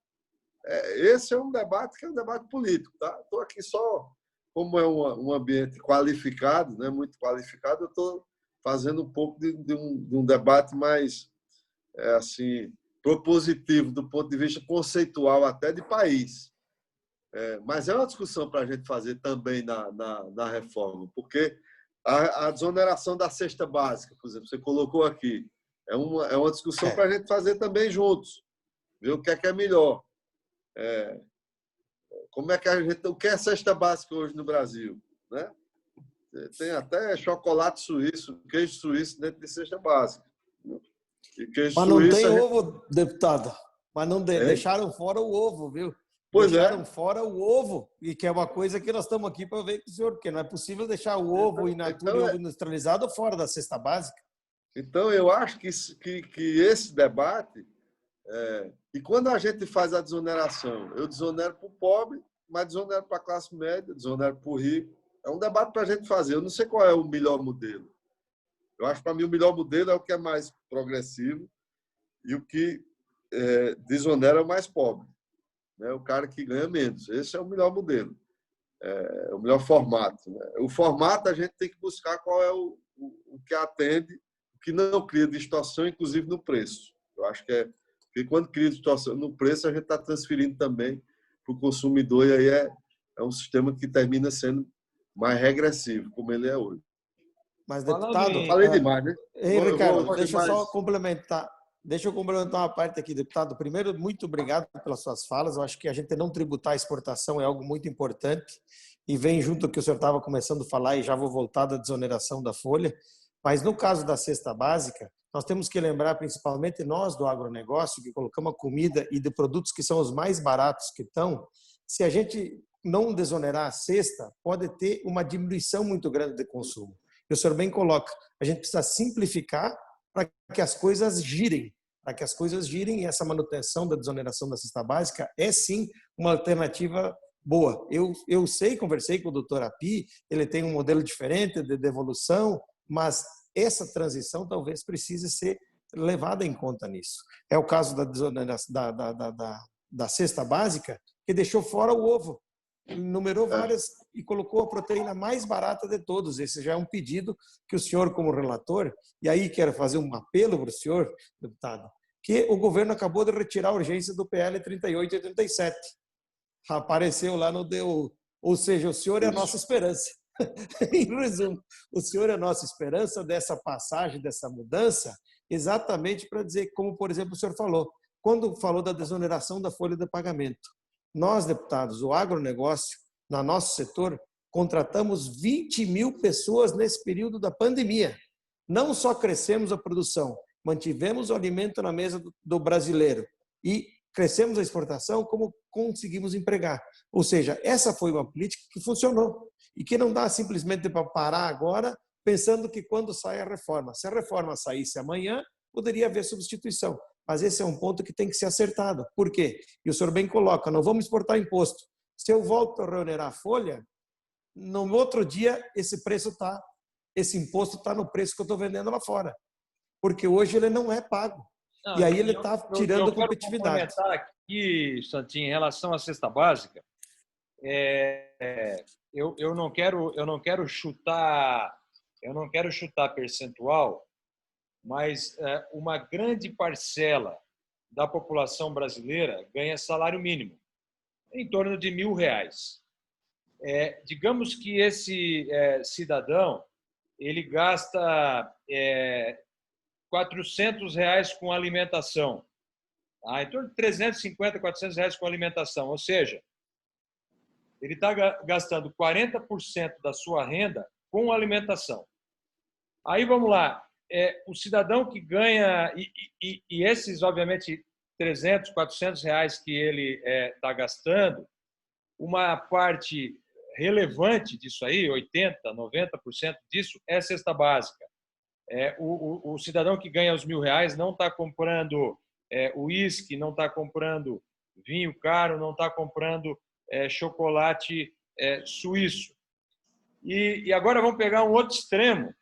Esse é um debate que é um debate político. Tá? Estou aqui só, como é um ambiente qualificado, né? Muito qualificado, eu estou fazendo um pouco de um debate mais assim, propositivo, do ponto de vista conceitual até de país. Mas é uma discussão para a gente fazer também na reforma, porque a desoneração da cesta básica, por exemplo, você colocou aqui, é uma discussão para a gente fazer também juntos, ver o que é melhor. Como é que o que é cesta básica hoje no Brasil? Né? Tem até chocolate suíço, queijo suíço dentro de cesta básica. E queijo Mas não suíço, tem ovo, deputado. Mas não deixaram fora o ovo, viu? Pois deixaram fora o ovo, e que é uma coisa que nós estamos aqui para ver com o senhor, porque não é possível deixar o ovo in natura e ovo industrializado fora da cesta básica. Então, eu acho que esse debate, e quando a gente faz a desoneração, eu desonero para o pobre, mas desonero para a classe média, desonero para o rico. É um debate para a gente fazer. Eu não sei qual é o melhor modelo. Eu acho que, para mim, o melhor modelo é o que é mais progressivo e o que desonera o mais pobre. Né? O cara que ganha menos. Esse é o melhor modelo. O melhor formato. Né? O formato a gente tem que buscar qual é o que atende, o que não cria distorção, inclusive no preço. Eu acho que porque quando cria distorção no preço, a gente está transferindo também para o consumidor, e aí é um sistema que termina sendo mais regressivo, como ele é hoje. Mas, deputado... Falei demais, né? Ricardo, deixa eu só complementar. Deixa eu complementar uma parte aqui, deputado. Primeiro, muito obrigado pelas suas falas. Eu acho que a gente não tributar a exportação é algo muito importante e vem junto ao que o senhor estava começando a falar, e já vou voltar da desoneração da folha. Mas no caso da cesta básica, nós temos que lembrar, principalmente nós do agronegócio, que colocamos a comida e de produtos que são os mais baratos que estão, se a gente não desonerar a cesta, pode ter uma diminuição muito grande de consumo. E o senhor bem coloca, a gente precisa simplificar para que as coisas girem. Para que as coisas girem, e essa manutenção da desoneração da cesta básica é sim uma alternativa boa. Eu sei, conversei com o doutor Api, ele tem um modelo diferente de devolução, mas essa transição talvez precise ser levada em conta nisso. É o caso da desoneração da cesta básica, que deixou fora o ovo. Numerou várias e colocou a proteína mais barata de todos. Esse já é um pedido que o senhor, como relator, e aí quero fazer um apelo para o senhor, deputado, que o governo acabou de retirar a urgência do PL 3887. Apareceu lá no DU. Ou seja, o senhor é a nossa esperança. Em resumo, o senhor é a nossa esperança dessa passagem, dessa mudança, exatamente para dizer, como, por exemplo, o senhor falou, quando falou da desoneração da folha de pagamento. nós, deputados, o agronegócio, no nosso setor, contratamos 20 mil pessoas nesse período da pandemia. Não só crescemos a produção, mantivemos o alimento na mesa do brasileiro e crescemos a exportação, como conseguimos empregar. Ou seja, essa foi uma política que funcionou e que não dá simplesmente para parar agora, pensando que quando sai a reforma. Se a reforma saísse amanhã, poderia haver substituição. Mas esse é um ponto que tem que ser acertado. Por quê? E o senhor bem coloca, não vamos exportar imposto. Se eu volto a reonerar a folha, no outro dia esse imposto está no preço que eu estou vendendo lá fora. Porque hoje ele não é pago. Não, e aí ele está tirando competitividade. Eu quero complementar aqui, Santinho, em relação à cesta básica. Eu não quero chutar percentual, mas uma grande parcela da população brasileira ganha salário mínimo, em torno de R$ 1.000. Digamos que esse cidadão ele gasta R$ 400 com alimentação, em torno de R$ 350, R$ 400 com alimentação, ou seja, ele está gastando 40% da sua renda com alimentação. Aí vamos lá, o cidadão que ganha, e esses, obviamente, R$ 300, R$ 400 que ele está gastando, uma parte relevante disso aí, 80%, 90% disso, é cesta básica. O cidadão que ganha os R$ 1.000 não está comprando uísque, não está comprando vinho caro, não está comprando chocolate suíço. E agora vamos pegar um outro extremo,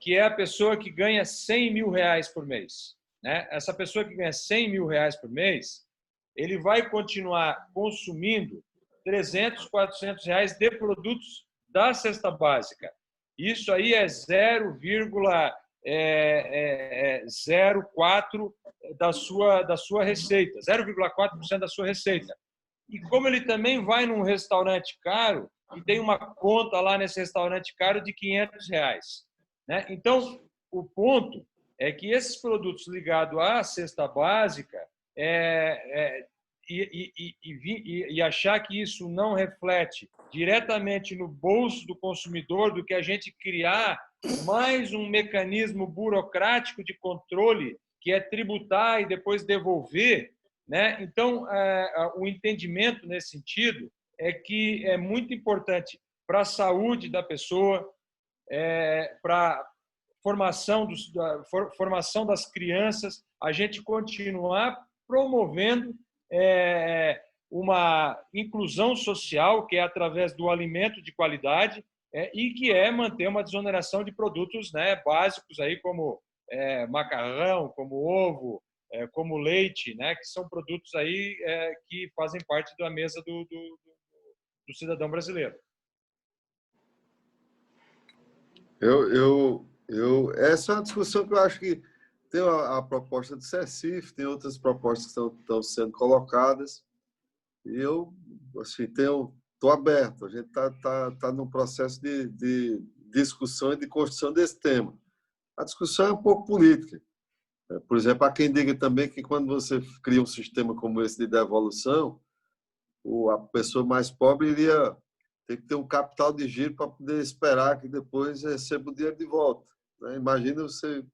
que é a pessoa que ganha R$ 100.000 por mês. Né? Essa pessoa que ganha R$ 100.000 por mês, ele vai continuar consumindo R$ 300, R$ 400 de produtos da cesta básica. Isso aí é 0,04% da sua receita, 0,4% da sua receita. E como ele também vai num restaurante caro e tem uma conta lá nesse restaurante caro de R$ 500. Né? Então, o ponto é que esses produtos ligados à cesta básica e achar que isso não reflete diretamente no bolso do consumidor, do que a gente criar mais um mecanismo burocrático de controle, que é tributar e depois devolver. Né? Então, o entendimento nesse sentido é que é muito importante para a saúde da pessoa, para a formação das crianças, a gente continuar promovendo uma inclusão social, que é através do alimento de qualidade, e que é manter uma desoneração de produtos, né, básicos, aí, como macarrão, como ovo, como leite, né, que são produtos aí, que fazem parte da mesa do cidadão brasileiro. Essa é uma discussão que eu acho que tem a proposta do CECIF, tem outras propostas que estão sendo colocadas, e eu assim, estou aberto. A gente está num processo de discussão e de construção desse tema. A discussão é um pouco política. Por exemplo, há quem diga também que quando você cria um sistema como esse de devolução, a pessoa mais pobre iria ter que ter um capital de giro para poder esperar que depois receba o dinheiro de volta. Imagina você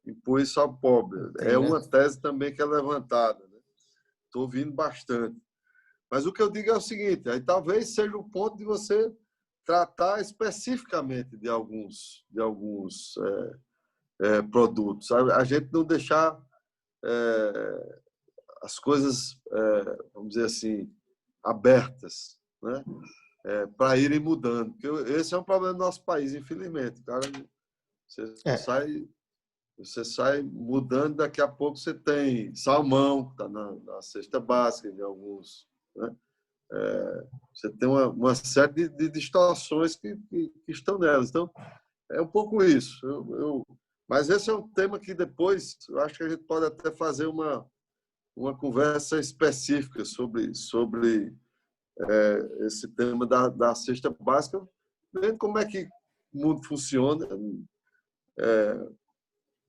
impor isso ao pobre. É uma tese também que é levantada. Estou ouvindo bastante. Mas o que eu digo é o seguinte, aí talvez seja o ponto de você tratar especificamente de alguns produtos. A gente não deixar as coisas, vamos dizer assim, abertas, né? Para irem mudando. Porque esse é um problema do nosso país, infelizmente. Cara, você sai mudando, daqui a pouco você tem salmão, que está na cesta básica de alguns. Né? Você tem uma série de distorções que estão nelas. Então, é um pouco isso. Mas esse é um tema que depois, eu acho que a gente pode até fazer uma conversa específica sobre esse tema da cesta básica, vendo como é que o mundo funciona,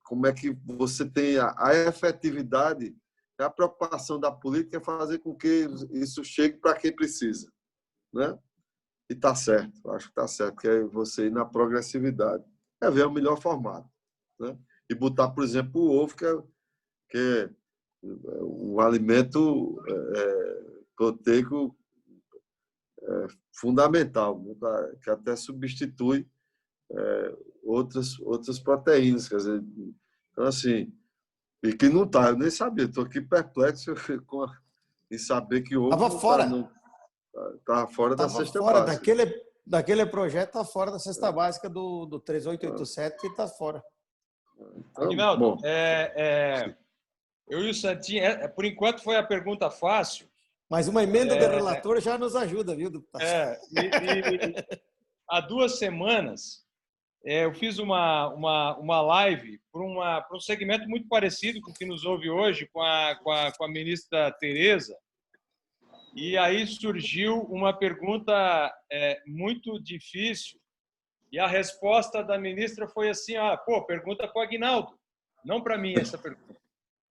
como é que você tem a efetividade A preocupação da política é fazer com que isso chegue para quem precisa, né? E está certo, acho que está certo, que é você ir na progressividade, é ver o melhor formato, né? E botar, por exemplo, o ovo, que é um alimento proteico fundamental, né? Que até substitui outras proteínas, quer dizer, então assim, e que não está, eu nem sabia, estou aqui perplexo em saber que o ovo Estava não fora. tá fora da Estava cesta fora básica. daquele projeto, está fora da cesta básica do 3887 e está fora. Então, Aguinaldo, bom, eu e o Santinho, por enquanto foi a pergunta fácil. Mas uma emenda de relator já nos ajuda, viu, deputado? Há 2 semanas, eu fiz uma live para um segmento muito parecido com o que nos ouve hoje, com a ministra Tereza. E aí surgiu uma pergunta muito difícil. E a resposta da ministra foi assim: pergunta para o Aguinaldo, não para mim essa pergunta.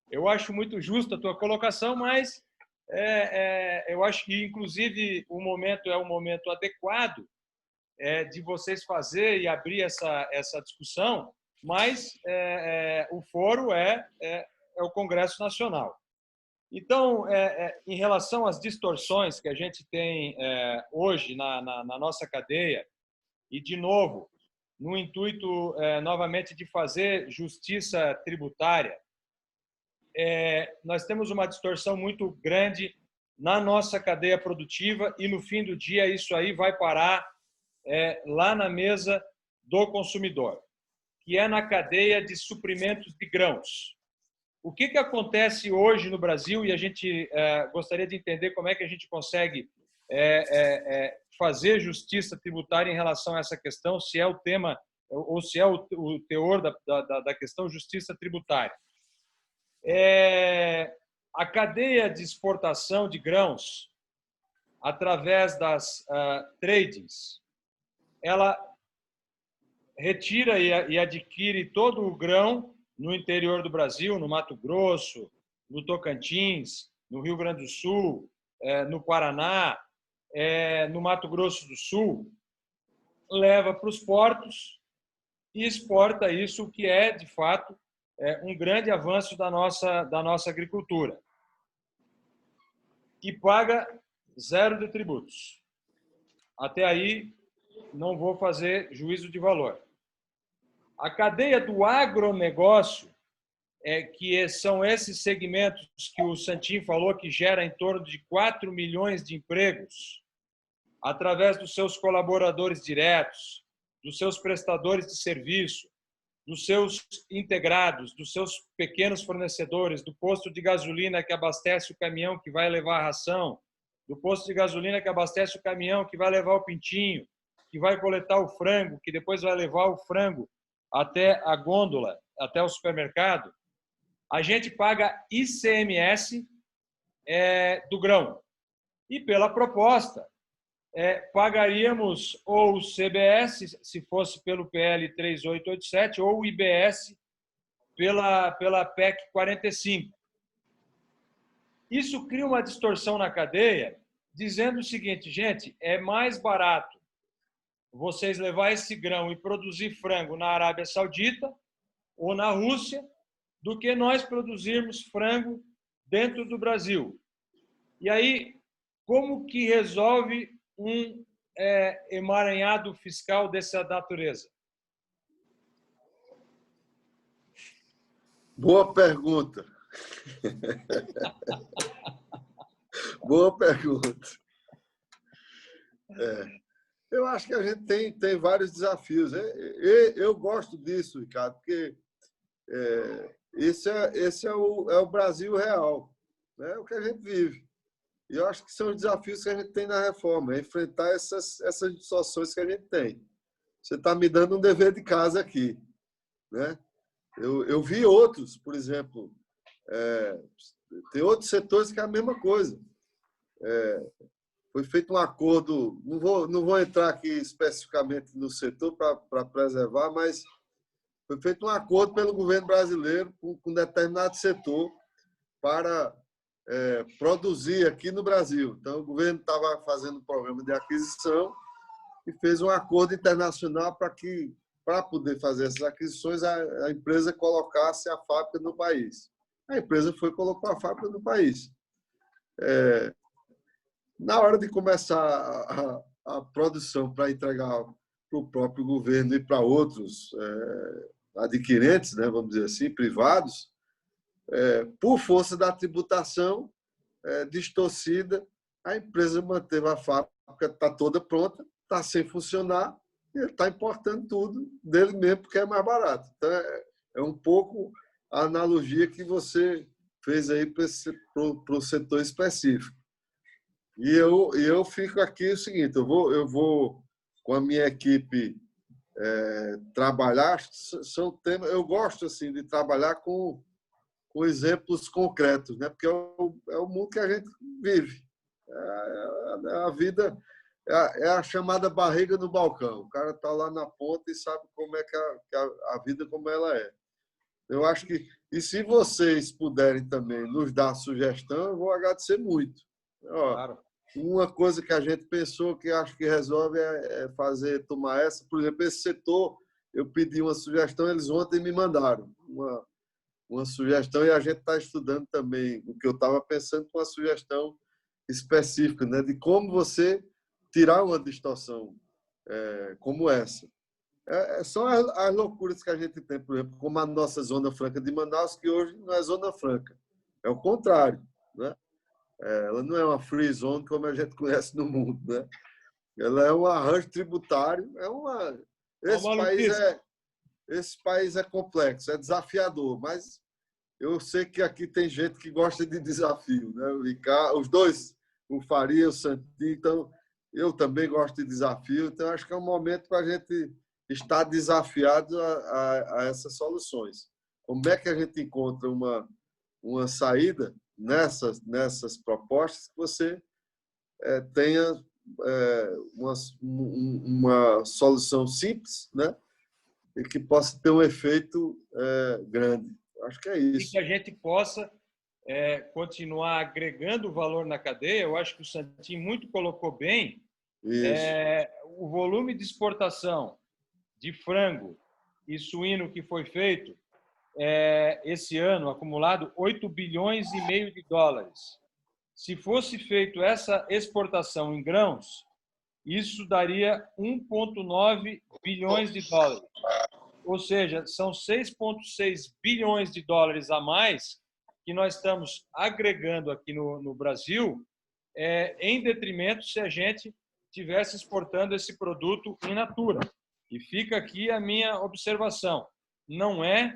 Eu acho muito justa a tua colocação, mas eu acho que, inclusive, o momento é um momento adequado de vocês fazer e abrir essa discussão, mas o foro é o Congresso Nacional. Então, em relação às distorções que a gente tem hoje na nossa cadeia, e, de novo, no intuito, novamente, de fazer justiça tributária, nós temos uma distorção muito grande na nossa cadeia produtiva e, no fim do dia, isso aí vai parar lá na mesa do consumidor, que é na cadeia de suprimentos de grãos. O que acontece hoje no Brasil, e a gente gostaria de entender como é que a gente consegue fazer justiça tributária em relação a essa questão, se é o tema ou se é o teor da questão justiça tributária. A cadeia de exportação de grãos, através das tradings, ela retira e adquire todo o grão no interior do Brasil, no Mato Grosso, no Tocantins, no Rio Grande do Sul, no Paraná, no Mato Grosso do Sul, leva para os portos e exporta isso, que é, de fato, um grande avanço da nossa agricultura. E paga 0 de tributos. Até aí, não vou fazer juízo de valor. A cadeia do agronegócio, que são esses segmentos que o Santinho falou, que gera em torno de 4 milhões de empregos, através dos seus colaboradores diretos, dos seus prestadores de serviço, dos seus integrados, dos seus pequenos fornecedores, do posto de gasolina que abastece o caminhão que vai levar a ração, do posto de gasolina que abastece o caminhão que vai levar o pintinho, que vai coletar o frango, que depois vai levar o frango até a gôndola, até o supermercado, a gente paga ICMS do grão. E, pela proposta, pagaríamos ou o CBS, se fosse pelo PL 3887, ou o IBS pela PEC 45. Isso cria uma distorção na cadeia, dizendo o seguinte: gente, é mais barato vocês levar esse grão e produzir frango na Arábia Saudita ou na Rússia do que nós produzirmos frango dentro do Brasil. E aí, como que resolve um emaranhado fiscal dessa natureza? Boa pergunta. Boa pergunta. Eu acho que a gente tem vários desafios. Eu gosto disso, Ricardo, porque esse é o Brasil real, né? O que a gente vive. E eu acho que são os desafios que a gente tem na reforma, enfrentar essas distorções que a gente tem. Você está me dando um dever de casa aqui, né? Eu vi outros, por exemplo, tem outros setores que é a mesma coisa. Foi feito um acordo, não vou entrar aqui especificamente no setor para preservar, mas foi feito um acordo pelo governo brasileiro com determinado setor para produzir aqui no Brasil. Então, o governo estava fazendo um programa de aquisição e fez um acordo internacional para poder fazer essas aquisições, a empresa colocasse a fábrica no país. A empresa foi e colocou a fábrica no país. Na hora de começar a produção para entregar para o próprio governo e para outros adquirentes, né, vamos dizer assim, privados, por força da tributação distorcida, a empresa manteve a fábrica, está toda pronta, está sem funcionar, e ele está importando tudo dele mesmo, porque é mais barato. Então, é um pouco a analogia que você fez aí para o setor específico. E eu fico aqui o seguinte, eu vou com a minha equipe trabalhar, são temas, eu gosto assim, de trabalhar com exemplos concretos, né? Porque é o mundo que a gente vive. A vida é a chamada barriga no balcão. O cara está lá na ponta e sabe como é que a vida como ela é. Eu acho que, e se vocês puderem também nos dar sugestão, eu vou agradecer muito. Claro. Uma coisa que a gente pensou que acho que resolve é tomar essa. Por exemplo, esse setor, eu pedi uma sugestão, eles ontem me mandaram uma sugestão e a gente está estudando também o que eu estava pensando com uma sugestão específica, né, de como você tirar uma distorção como essa. São as loucuras que a gente tem, por exemplo, como a nossa Zona Franca de Manaus, que hoje não é Zona Franca. É o contrário, né? Ela não é uma free zone como a gente conhece no mundo, né? Ela é um arranjo tributário, esse país é complexo, é desafiador, mas eu sei que aqui tem gente que gosta de desafio, né? O Ricardo, os dois, o Faria, o Santinho, então eu também gosto de desafio, então acho que é um momento para a gente estar desafiado a essas soluções. Como é que a gente encontra uma saída nessas propostas que você tenha uma solução simples, né? E que possa ter um efeito grande. Acho que é isso. E que a gente possa continuar agregando valor na cadeia. Eu acho que o Santinho muito colocou bem. O volume de exportação de frango e suíno que foi feito esse ano, acumulado, 8,5 bilhões de dólares. Se fosse feito essa exportação em grãos, isso daria 1,9 bilhões de dólares. Ou seja, são 6,6 bilhões de dólares a mais que nós estamos agregando aqui no Brasil, em detrimento se a gente tivesse exportando esse produto in natura. E fica aqui a minha observação. Não é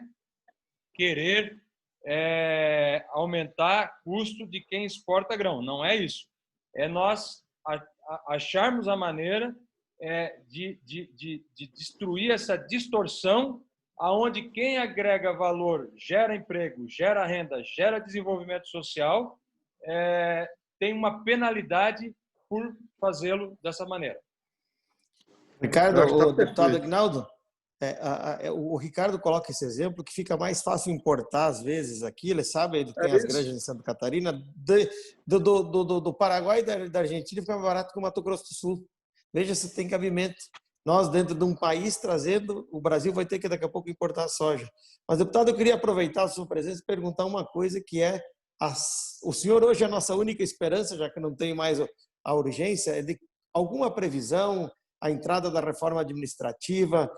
querer aumentar custo de quem exporta grão. Não é isso. É nós acharmos a maneira de destruir essa distorção aonde quem agrega valor gera emprego, gera renda, gera desenvolvimento social, tem uma penalidade por fazê-lo dessa maneira. Ricardo, o deputado Aguinaldo, o Ricardo coloca esse exemplo que fica mais fácil importar, às vezes, aqui, ele sabe, ele tem as granjas em Santa Catarina, do Paraguai e da Argentina fica mais barato que o Mato Grosso do Sul. Veja se tem cabimento. Nós, dentro de um país, trazendo, o Brasil vai ter que, daqui a pouco, importar soja. Mas, deputado, eu queria aproveitar a sua presença e perguntar uma coisa que o senhor hoje é a nossa única esperança, já que não tem mais a urgência, é de alguma previsão, a entrada da reforma administrativa.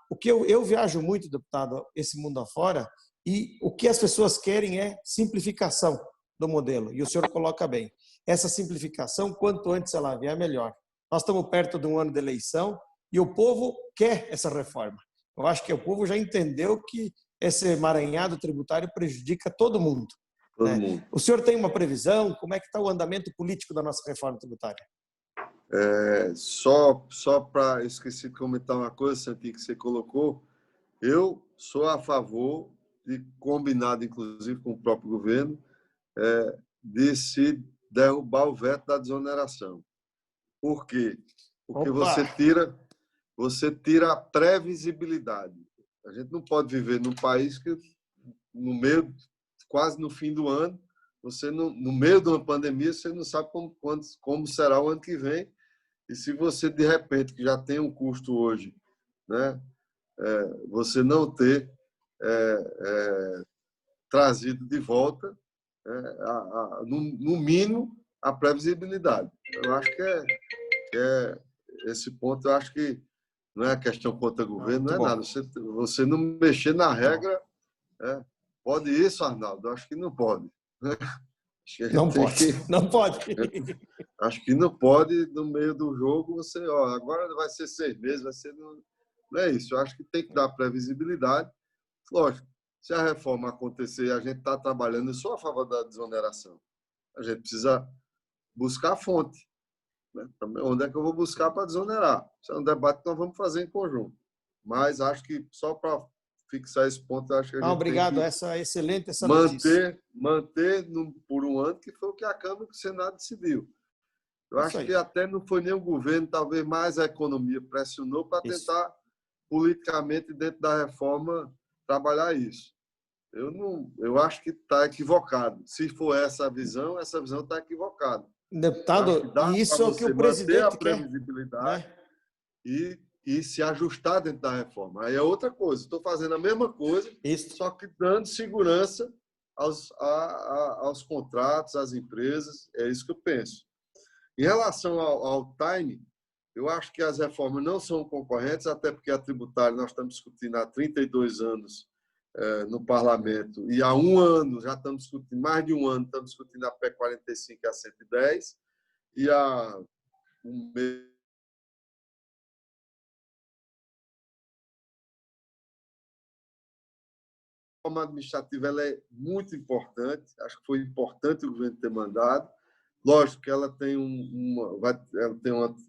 O que eu viajo muito, deputado, esse mundo afora, e o que as pessoas querem é simplificação do modelo, e o senhor coloca bem. Essa simplificação, quanto antes ela vier, melhor. Nós estamos perto de um ano de eleição e o povo quer essa reforma. Eu acho que o povo já entendeu que esse emaranhado tributário prejudica todo mundo. Todo mundo. O senhor tem uma previsão? Como é que está o andamento político da nossa reforma tributária? Só para esqueci de comentar uma coisa, Santinho, que você colocou. Eu sou a favor, de combinado inclusive com o próprio governo, de se derrubar o veto da desoneração. Por quê? Porque você tira a previsibilidade. A gente não pode viver num país que, no meio quase no fim do ano, você no meio de uma pandemia, você não sabe como será o ano que vem. E se você, de repente, que já tem um custo hoje, né, você não ter trazido de volta, no mínimo, a previsibilidade. Eu acho que esse ponto, eu acho que não é questão contra o governo, não é nada. Você não mexer na regra, pode isso, Arnaldo? Eu acho que não pode. Não pode, não pode. Acho que não pode, no meio do jogo, você, agora vai ser 6 meses, vai ser... Não é isso. Eu acho que tem que dar previsibilidade. Lógico, se a reforma acontecer e a gente está trabalhando, eu sou a favor da desoneração. A gente precisa buscar a fonte. Né? Onde é que eu vou buscar para desonerar? Isso é um debate que nós vamos fazer em conjunto. Mas acho que, só para fixar esse ponto, acho que a gente obrigado, tem que essa excelente essa notícia. manter por um ano, que foi o que a Câmara e o Senado decidiu. Eu acho que até não foi nem o governo, talvez mais a economia pressionou para tentar, politicamente, dentro da reforma, trabalhar isso. Eu acho que está equivocado. Se for essa visão está equivocada. Deputado, isso é o que o presidente manter a quer, previsibilidade, né? e se ajustar dentro da reforma. Aí é outra coisa. Estou fazendo a mesma coisa, só que dando segurança aos contratos, às empresas. É isso que eu penso. Em relação ao time, eu acho que as reformas não são concorrentes, até porque a tributária nós estamos discutindo há 32 anos no parlamento, e há um ano, já estamos discutindo, mais de um ano, estamos discutindo a PEC 45 e a 110, e há um mês. A reforma administrativa ela é muito importante, acho que foi importante o governo ter mandado. Lógico que ela tem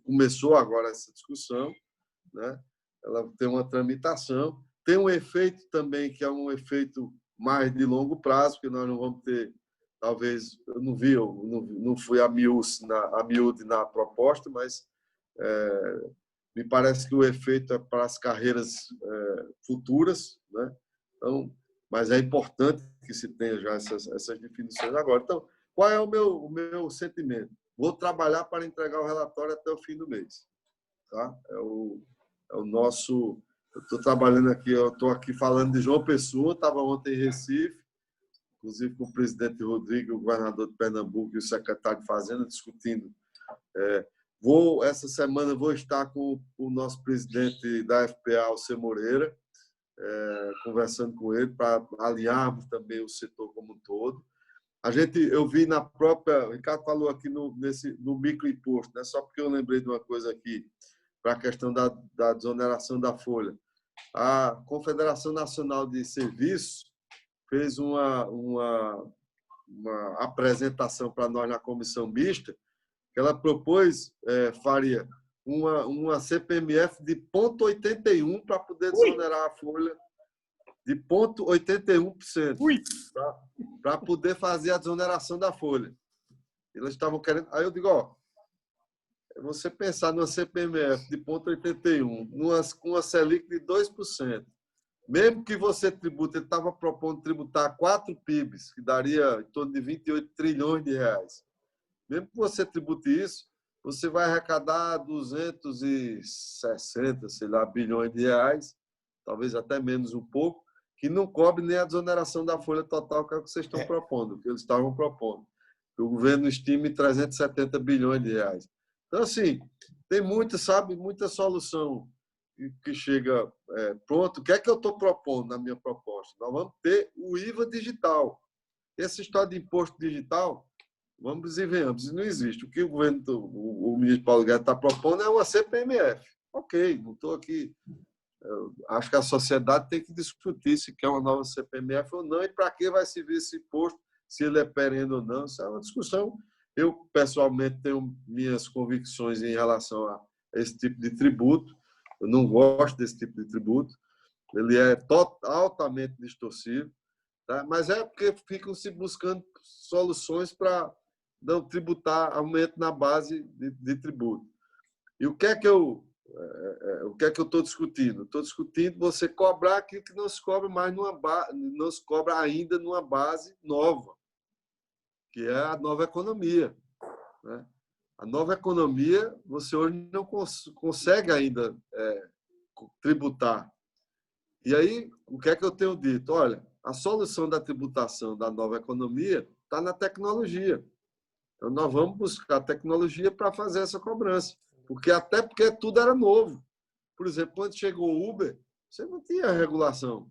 começou agora essa discussão, né? Ela tem uma tramitação, tem um efeito também que é um efeito mais de longo prazo, porque nós não vamos ter, talvez, eu não fui a miúde na proposta, mas me parece que o efeito é para as carreiras futuras, né? Então, mas é importante que se tenha já essas definições agora. Então, qual é o meu sentimento? Vou trabalhar para entregar o relatório até o fim do mês. Tá? É o nosso... Eu estou trabalhando aqui, eu estou aqui falando de João Pessoa, estava ontem em Recife, inclusive com o presidente Rodrigo, o governador de Pernambuco e o secretário de Fazenda, discutindo. Essa semana vou estar com o nosso presidente da FPA, Alcê Moreira, conversando com ele para alinharmos também o setor como um todo. Eu vi na própria... O Ricardo falou aqui no microimposto, né? Só porque eu lembrei de uma coisa aqui, para a questão da desoneração da folha. A Confederação Nacional de Serviços fez uma apresentação para nós na comissão mista, que ela propôs, Faria, uma CPMF de 0,81 para poder desonerar a folha de 0,81%, para poder fazer a desoneração da folha. Eles estavam querendo... Aí eu digo, você pensar numa CPMF de 0,81, com uma Selic de 2%, mesmo que você tribute, ele estava propondo tributar 4 PIBs, que daria em torno de 28 trilhões de reais. Mesmo que você tribute isso, você vai arrecadar 260, sei lá, bilhões de reais, talvez até menos um pouco, que não cobre nem a desoneração da folha total que é o que vocês estão propondo, que eles estavam propondo. O governo estima em 370 bilhões de reais. Então, assim, tem muita solução que chega pronto. O que é que eu estou propondo na minha proposta? Nós vamos ter o IVA digital. Essa história de imposto digital, vamos e venhamos, não existe. O que o ministro Paulo Guedes está propondo é uma CPMF. Ok, não estou aqui... acho que a sociedade tem que discutir se quer uma nova CPMF ou não e para que vai servir esse imposto, se ele é perene ou não. Isso é uma discussão. Eu, pessoalmente, tenho minhas convicções em relação a esse tipo de tributo. Eu não gosto desse tipo de tributo. Ele é altamente distorcido, tá? Mas é porque ficam se buscando soluções para não tributar aumento na base de tributo. E o que é que eu O que é que eu estou discutindo? Estou discutindo você cobrar aquilo que não se cobra mais não se cobra ainda numa base nova, que é a nova economia, né? A nova economia, você hoje não consegue ainda tributar. E aí, o que é que eu tenho dito? Olha, a solução da tributação da nova economia está na tecnologia. Então, nós vamos buscar tecnologia para fazer essa cobrança. Até porque tudo era novo. Por exemplo, quando chegou o Uber, você não tinha regulação,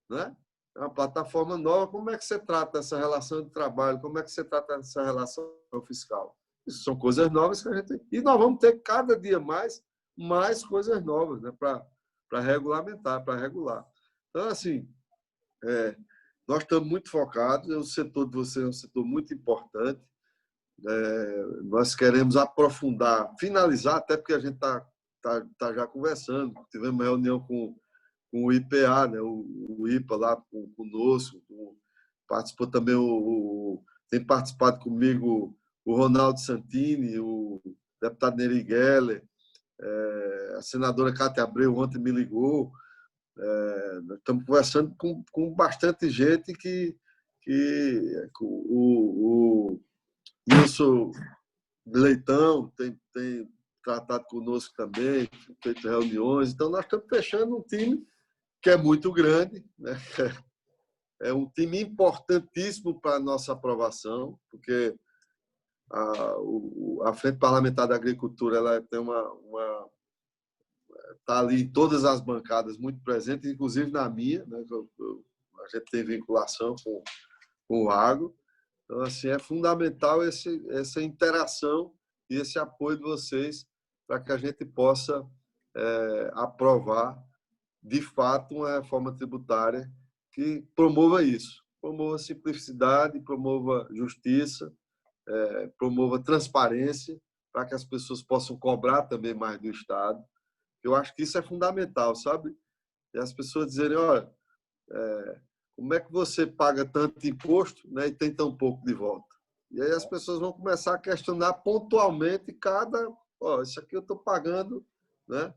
né? É uma plataforma nova. Como é que você trata essa relação de trabalho? Como é que você trata essa relação fiscal? Isso são coisas novas que a gente tem. E nós vamos ter cada dia mais coisas novas, né? Para regulamentar, para regular. Então, assim, nós estamos muito focados. O setor de vocês é um setor muito importante. Nós queremos aprofundar, finalizar, até porque a gente está já conversando. Tivemos uma reunião com o IPA, né? o IPA lá conosco. Participou também tem participado comigo o Ronaldo Santini, o deputado Neri Geller, a senadora Cátia Abreu ontem me ligou. Nós estamos conversando com bastante gente que o Wilson Leitão tem tratado conosco também, feito reuniões. Então, nós estamos fechando um time que é muito grande, né? É um time importantíssimo para a nossa aprovação, porque a Frente Parlamentar da Agricultura ela tem está ali em todas as bancadas muito presente, inclusive na minha, né? A gente tem vinculação com o agro. Então, assim, é fundamental essa interação e esse apoio de vocês para que a gente possa aprovar, de fato, uma reforma tributária que promova isso, promova simplicidade, promova justiça, promova transparência, para que as pessoas possam cobrar também mais do Estado. Eu acho que isso é fundamental, sabe? E as pessoas dizerem, olha, como é que você paga tanto imposto, né, e tem tão pouco de volta? E aí as pessoas vão começar a questionar pontualmente isso aqui eu estou pagando, né?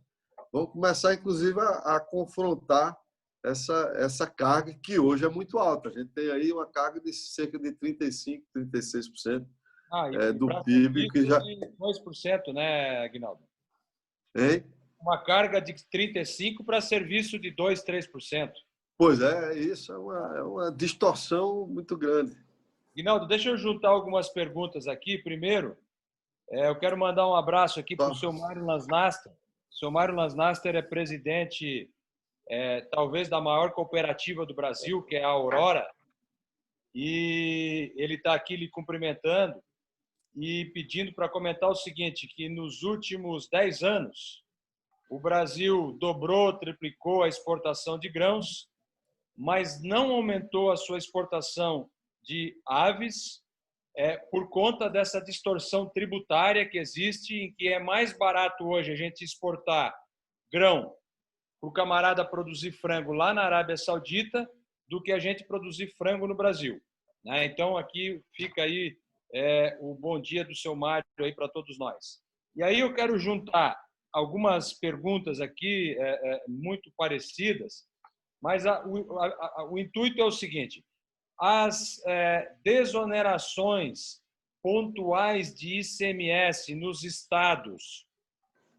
Vão começar, inclusive, a confrontar essa carga que hoje é muito alta. A gente tem aí uma carga de cerca de 35%, 36% do PIB. Que já... de 2%, né, Aguinaldo? Hein? Uma carga de 35% para serviço de 2%, 3%. Pois isso é uma distorção muito grande. Aguinaldo, deixa eu juntar algumas perguntas aqui. Primeiro, eu quero mandar um abraço aqui para o seu Mário Lansnaster. O seu Mário Lansnaster é presidente, talvez, da maior cooperativa do Brasil, que é a Aurora, e ele está aqui lhe cumprimentando e pedindo para comentar o seguinte, que nos últimos 10 anos, o Brasil dobrou, triplicou a exportação de grãos, mas não aumentou a sua exportação de aves por conta dessa distorção tributária que existe, em que é mais barato hoje a gente exportar grão para o camarada produzir frango lá na Arábia Saudita do que a gente produzir frango no Brasil. Então, aqui fica aí o bom dia do seu Mário aí para todos nós. E aí eu quero juntar algumas perguntas aqui muito parecidas, mas o intuito é o seguinte: as desonerações pontuais de ICMS nos estados,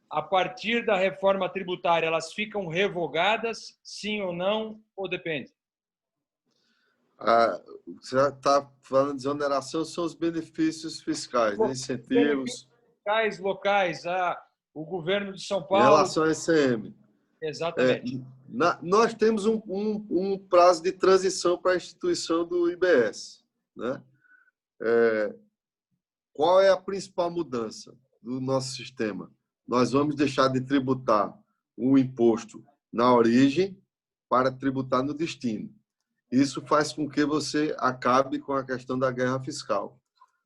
a partir da reforma tributária, elas ficam revogadas, sim ou não, ou depende? Você está falando de desoneração, são os benefícios fiscais, né? Incentivos. Benefícios locais, o governo de São Paulo. Em relação ao ICM. Exatamente. Nós temos um prazo de transição para a instituição do IBS, né? Qual é a principal mudança do nosso sistema? Nós vamos deixar de tributar o imposto na origem para tributar no destino. Isso faz com que você acabe com a questão da guerra fiscal.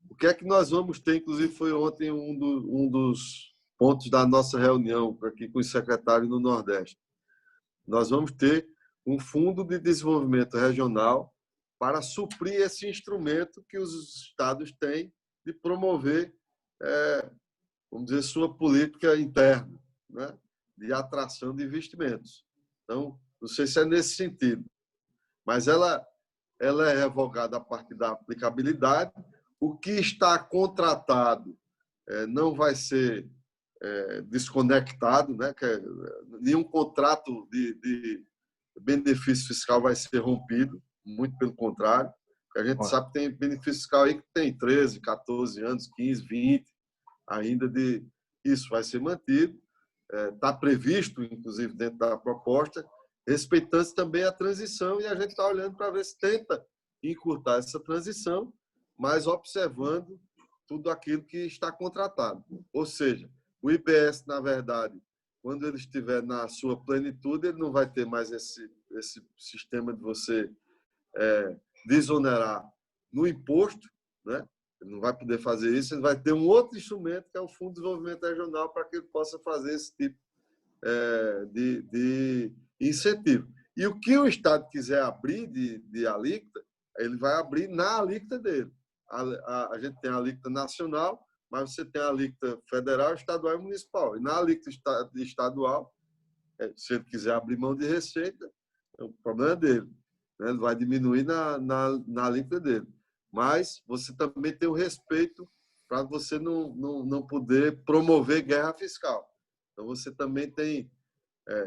O que é que nós vamos ter, inclusive foi ontem um dos pontos da nossa reunião aqui com os secretários no Nordeste. Nós vamos ter um fundo de desenvolvimento regional para suprir esse instrumento que os estados têm de promover, vamos dizer, sua política interna. né, de atração de investimentos. Então, não sei se é nesse sentido, mas ela é revogada a partir da aplicabilidade. O que está contratado não vai ser desconectado, né? Nenhum contrato de benefício fiscal vai ser rompido, muito pelo contrário. A gente sabe que tem benefício fiscal aí que tem 13, 14 anos, 15, 20, ainda de isso vai ser mantido. Está previsto, inclusive, dentro da proposta, respeitando também a transição, e a gente está olhando para ver se tenta encurtar essa transição, mas observando tudo aquilo que está contratado. Ou seja, o IBS, na verdade, quando ele estiver na sua plenitude, ele não vai ter mais esse sistema de você desonerar no imposto, né? Ele não vai poder fazer isso, ele vai ter um outro instrumento, que é o Fundo de Desenvolvimento Regional, para que ele possa fazer esse tipo de incentivo. E o que o Estado quiser abrir de alíquota, ele vai abrir na alíquota dele. A gente tem a alíquota nacional, mas você tem a alíquota federal, estadual e municipal. E na alíquota estadual, se ele quiser abrir mão de receita, o problema é dele, né? Ele vai diminuir na alíquota dele. Mas você também tem o respeito para você não poder promover guerra fiscal. Então, você também tem,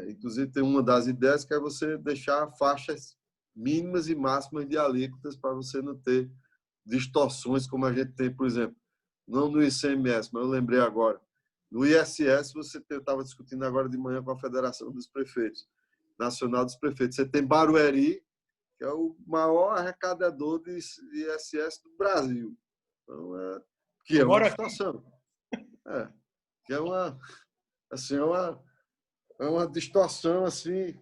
inclusive, tem uma das ideias que é você deixar faixas mínimas e máximas de alíquotas para você não ter distorções como a gente tem, por exemplo, não no ICMS, mas eu lembrei agora, no ISS, eu estava discutindo agora de manhã com a Federação dos Prefeitos, Nacional dos Prefeitos. Você tem Barueri, que é o maior arrecadador de ISS do Brasil. Então, que é uma distorção. Que é uma distorção assim,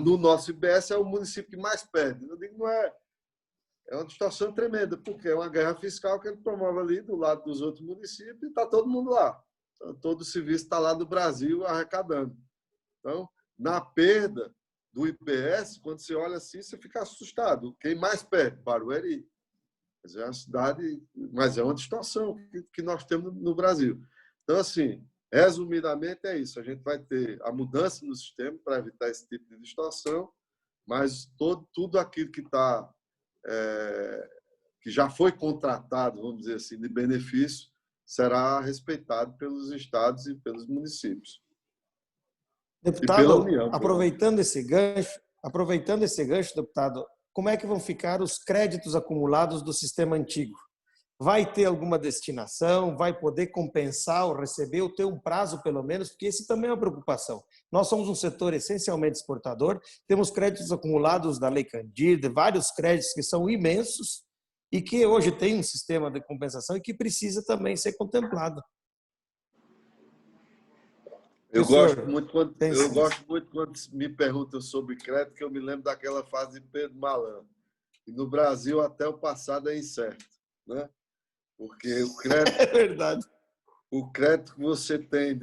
no nosso IBS é o município que mais perde. Eu digo, é uma distorção tremenda, porque é uma guerra fiscal que ele promove ali do lado dos outros municípios e está todo mundo lá. Então, todo o serviço está lá do Brasil arrecadando. Então, na perda do IBS, quando você olha assim, você fica assustado. Quem mais perde? Barueri. É uma cidade, mas é uma distorção que nós temos no Brasil. Então, assim, resumidamente é isso. A gente vai ter a mudança no sistema para evitar esse tipo de distorção, mas tudo aquilo que já foi contratado, vamos dizer assim, de benefício, será respeitado pelos estados e pelos municípios. Deputado, e pela União. Aproveitando esse gancho, deputado, como é que vão ficar os créditos acumulados do sistema antigo? Vai ter alguma destinação? Vai poder compensar ou receber ou ter um prazo, pelo menos? Porque esse também é uma preocupação. Nós somos um setor essencialmente exportador, temos créditos acumulados da Lei Candir, de vários créditos que são imensos e que hoje tem um sistema de compensação e que precisa também ser contemplado. Eu gosto muito quando me perguntam sobre crédito, que eu me lembro daquela fase de Pedro Malan. E no Brasil, até o passado é incerto, né? Porque o crédito... É verdade. O crédito que você tem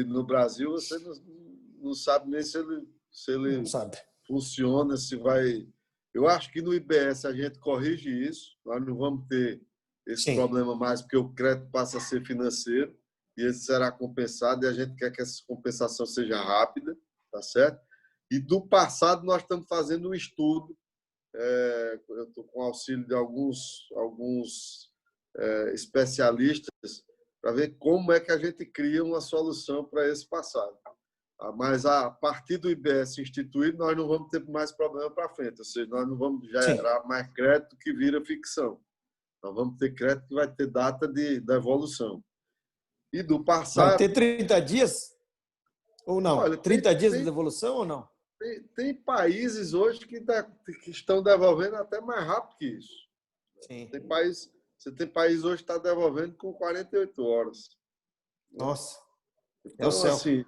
no Brasil, você não sabe nem se ele funciona, se vai... Eu acho que no IBS a gente corrige isso, nós não vamos ter esse problema mais, porque o crédito passa a ser financeiro, e ele será compensado, e a gente quer que essa compensação seja rápida, tá certo? E do passado nós estamos fazendo um estudo, eu estou com auxílio de alguns especialistas, para ver como é que a gente cria uma solução para esse passado. Mas a partir do IBS instituído, nós não vamos ter mais problema para frente, ou seja, nós não vamos gerar mais crédito que vira ficção. Nós vamos ter crédito que vai ter data da evolução. E do passado... Vai ter 30 dias ou não? Olha, 30 dias de devolução ou não? Tem países hoje que estão devolvendo até mais rápido que isso. Sim. Você tem país hoje que está devolvendo com 48 horas. Nossa, então, assim,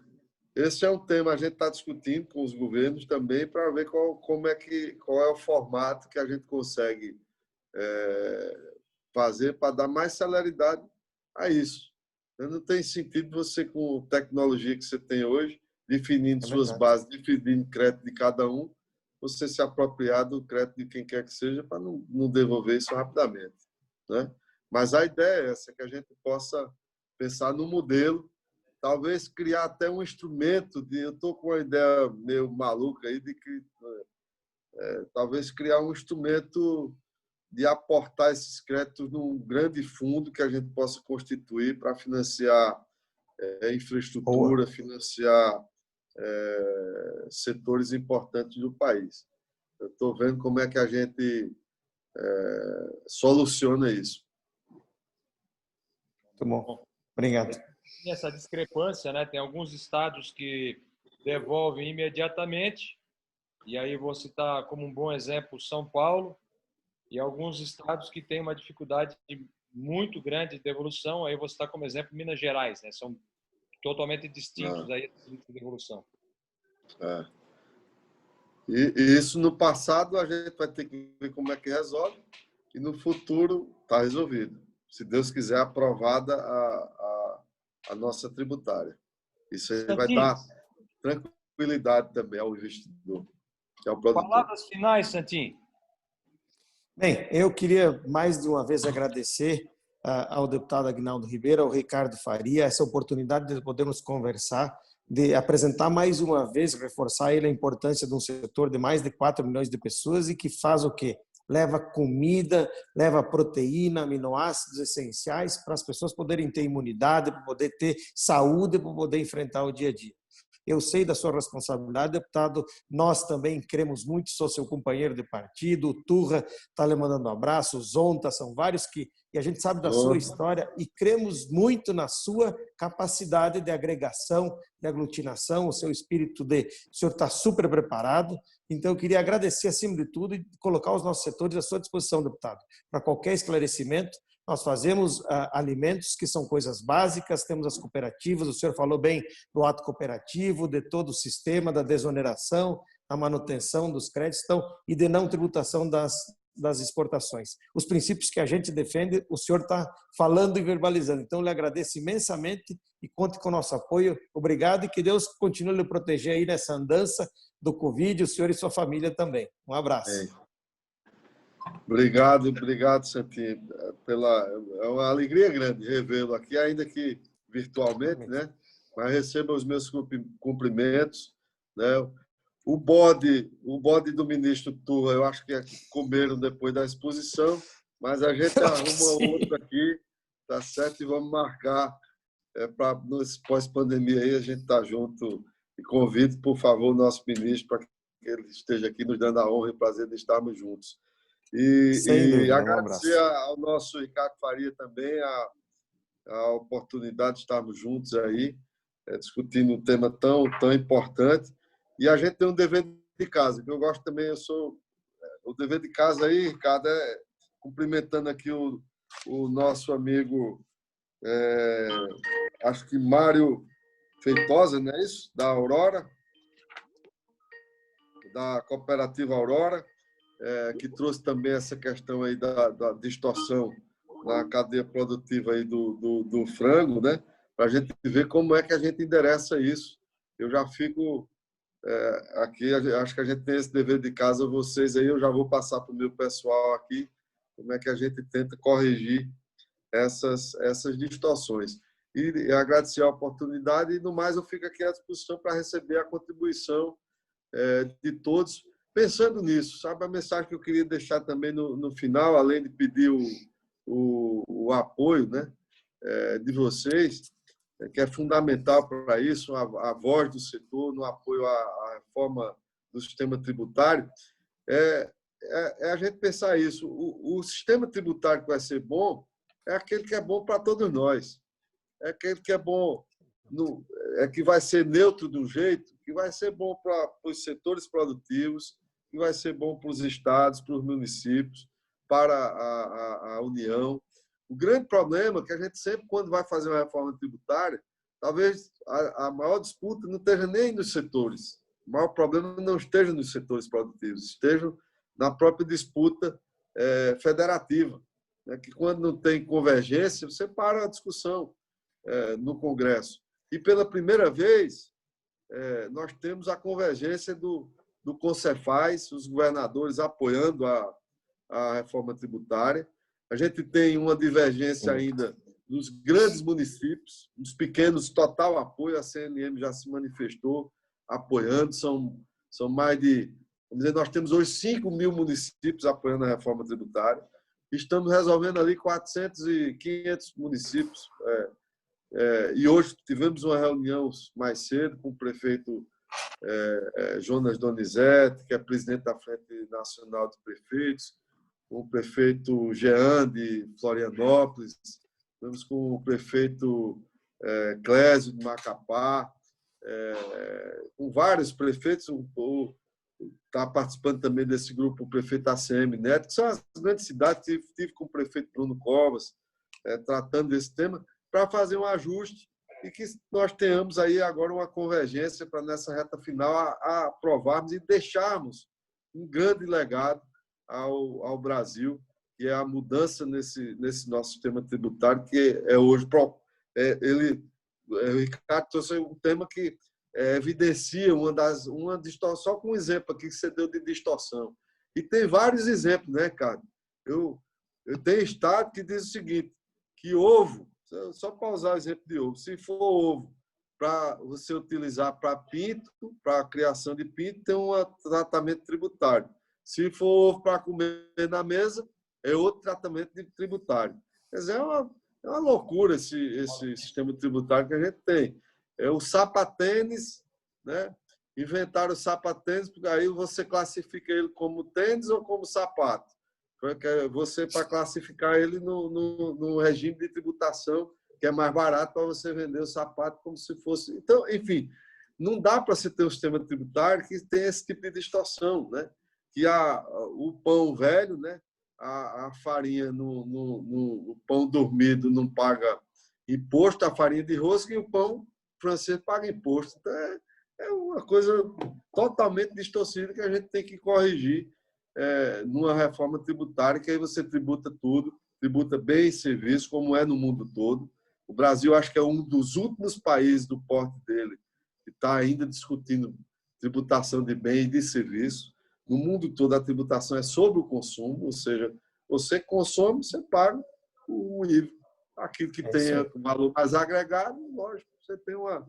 esse é um tema que a gente está discutindo com os governos também para ver qual é o formato que a gente consegue fazer para dar mais celeridade a isso. Não tem sentido você, com a tecnologia que você tem hoje, definindo suas bases, definindo crédito de cada um, você se apropriar do crédito de quem quer que seja para não devolver isso rapidamente, né? Mas a ideia é essa, que a gente possa pensar no modelo, talvez criar até um instrumento eu estou com uma ideia meio maluca aí de que talvez criar um instrumento de aportar esses créditos num grande fundo que a gente possa constituir para financiar infraestrutura, financiar setores importantes do país. Eu estou vendo como é que a gente soluciona isso. Muito bom. Obrigado. Essa discrepância, né? Tem alguns estados que devolvem imediatamente, e aí vou citar como um bom exemplo São Paulo, e alguns estados que têm uma dificuldade muito grande de devolução, aí vou citar como exemplo Minas Gerais, né? São totalmente distintos aí de devolução. E isso no passado a gente vai ter que ver como é que resolve, e no futuro está resolvido. Se Deus quiser, aprovada a nossa tributária. Isso aí vai dar tranquilidade também ao investidor, que é o produtor. Palavras finais, Santinho. Bem, eu queria mais de uma vez agradecer ao deputado Aguinaldo Ribeiro, ao Ricardo Faria, essa oportunidade de podermos conversar, de apresentar mais uma vez, reforçar ele a importância de um setor de mais de 4 milhões de pessoas e que faz o quê? Leva comida, leva proteína, aminoácidos essenciais para as pessoas poderem ter imunidade, para poder ter saúde, para poder enfrentar o dia a dia. Eu sei da sua responsabilidade, deputado. Nós também cremos muito, sou seu companheiro de partido, o Turra está lhe mandando um abraço, o Zonta, são vários e a gente sabe da sua história e cremos muito na sua capacidade de agregação, de aglutinação, o seu espírito o senhor está super preparado. Então, eu queria agradecer, acima de tudo, e colocar os nossos setores à sua disposição, deputado, para qualquer esclarecimento. Nós fazemos alimentos que são coisas básicas, temos as cooperativas, o senhor falou bem do ato cooperativo, de todo o sistema da desoneração, da manutenção dos créditos e de não tributação das exportações. Os princípios que a gente defende, o senhor está falando e verbalizando. Então, eu lhe agradeço imensamente e conte com o nosso apoio. Obrigado e que Deus continue a lhe proteger aí nessa andança do Covid, o senhor e sua família também. Um abraço. Obrigado, Santinho. É uma alegria grande revê-lo aqui, ainda que virtualmente, né? Mas receba os meus cumprimentos, né? O bode do ministro Turra, eu acho que comeram depois da exposição, mas a gente arruma outro aqui, tá certo? E vamos marcar para nesse pós-pandemia aí a gente tá junto. E convido, por favor, o nosso ministro para que ele esteja aqui nos dando a honra e o prazer de estarmos juntos. E agradecer ao nosso Ricardo Faria também a oportunidade de estarmos juntos aí, discutindo um tema tão importante. E a gente tem um dever de casa, que eu gosto também, o dever de casa aí, Ricardo, cumprimentando aqui o nosso amigo, acho que Mário Feitosa, não é isso? Da Aurora, da Cooperativa Aurora, que trouxe também essa questão aí da distorção na cadeia produtiva aí do frango, né? Para a gente ver como é que a gente endereça isso. Eu já fico aqui, acho que a gente tem esse dever de casa, vocês aí, eu já vou passar para o meu pessoal aqui, como é que a gente tenta corrigir essas distorções. E agradecer a oportunidade e, no mais, eu fico aqui à disposição para receber a contribuição de todos, pensando nisso, sabe? A mensagem que eu queria deixar também no final, além de pedir o apoio, né, de vocês, que é fundamental para isso, a voz do setor no apoio à reforma do sistema tributário, é a gente pensar isso. O sistema tributário que vai ser bom é aquele que é bom para todos nós. É aquele que é bom, que vai ser neutro de um jeito, que vai ser bom para os setores produtivos, que vai ser bom para os estados, para os municípios, para a União. O grande problema é que a gente sempre, quando vai fazer uma reforma tributária, talvez a maior disputa não esteja nem nos setores. O maior problema não esteja nos setores produtivos, esteja na própria disputa federativa, né? Que quando não tem convergência, você para a discussão no Congresso. E pela primeira vez, nós temos a convergência do Concefaz, os governadores apoiando a reforma tributária. A gente tem uma divergência ainda nos grandes municípios, nos pequenos, total apoio. A CNM já se manifestou apoiando. São mais de... Vamos dizer, nós temos hoje 5 mil municípios apoiando a reforma tributária. Estamos resolvendo ali 400 e 500 municípios. E hoje tivemos uma reunião mais cedo com o prefeito Jonas Donizete, que é presidente da Frente Nacional de Prefeitos, com o prefeito Jean de Florianópolis, tivemos com o prefeito Clésio de Macapá, com vários prefeitos. Está participando também desse grupo o prefeito ACM Neto, que são as grandes cidades. Tive com o prefeito Bruno Covas, tratando desse tema, para fazer um ajuste e que nós tenhamos aí agora uma convergência para, nessa reta final, a aprovarmos e deixarmos um grande legado ao Brasil, que é a mudança nesse nosso sistema tributário, que é hoje... O Ricardo trouxe um tema que evidencia uma distorção, só com um exemplo aqui que você deu de distorção. E tem vários exemplos, né, Ricardo? Eu tenho estado que diz o seguinte, que ovo, só para usar o exemplo de ovo, se for ovo para você utilizar para pinto, para a criação de pinto, tem um tratamento tributário. Se for ovo para comer na mesa, é outro tratamento tributário. Quer dizer, é uma loucura esse sistema tributário que a gente tem. É o sapatênis, né? Inventaram o sapatênis, porque aí você classifica ele como tênis ou como sapato. Você, para classificar ele no regime de tributação, que é mais barato para você vender o sapato como se fosse... Então, enfim, não dá para você ter um sistema tributário que tem esse tipo de distorção, né? Que o pão velho, né? A farinha no pão dormido não paga imposto, a farinha de rosca, e o pão francês paga imposto. Então, é uma coisa totalmente distorcida que a gente tem que corrigir numa reforma tributária, que aí você tributa tudo, tributa bem e serviço, como é no mundo todo. O Brasil, acho que é um dos últimos países do porte dele que está ainda discutindo tributação de bem e de serviço. No mundo todo, a tributação é sobre o consumo, ou seja, você consome, você paga o IVA. Aquilo que tenha valor mais agregado, lógico, você tem uma...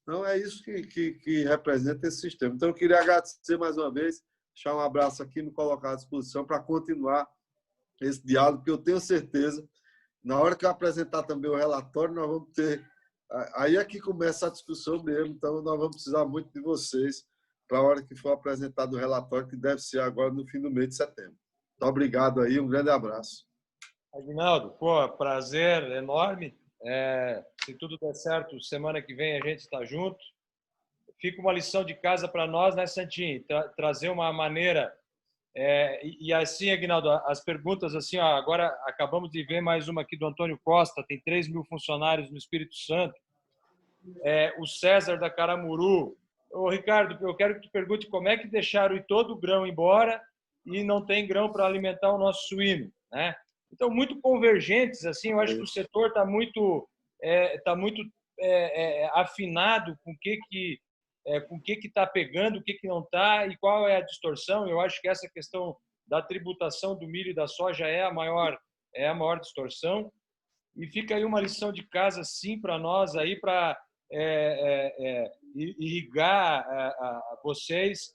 Então, é isso que representa esse sistema. Então, eu queria agradecer mais uma vez, deixar um abraço aqui e me colocar à disposição para continuar esse diálogo, porque eu tenho certeza, na hora que eu apresentar também o relatório, nós vamos ter... Aí é que começa a discussão mesmo, então nós vamos precisar muito de vocês para a hora que for apresentado o relatório, que deve ser agora no fim do mês de setembro. Muito obrigado aí, um grande abraço. Aguinaldo, prazer enorme. Se tudo der certo, semana que vem a gente está junto. Fica uma lição de casa para nós, né, Santinho? Trazer uma maneira... E assim, Aguinaldo, as perguntas, assim, agora acabamos de ver mais uma aqui do Antônio Costa, tem 3 mil funcionários no Espírito Santo. O César da Caramuru. Ô, Ricardo, eu quero que tu pergunte como é que deixaram ir todo o grão embora e não tem grão para alimentar o nosso suíno, né? Então, muito convergentes, assim, eu acho que o setor está muito, afinado com o que está pegando, o que não está e qual é a distorção. Eu acho que essa questão da tributação do milho e da soja é a maior distorção. E fica aí uma lição de casa, sim, para nós, aí para irrigar vocês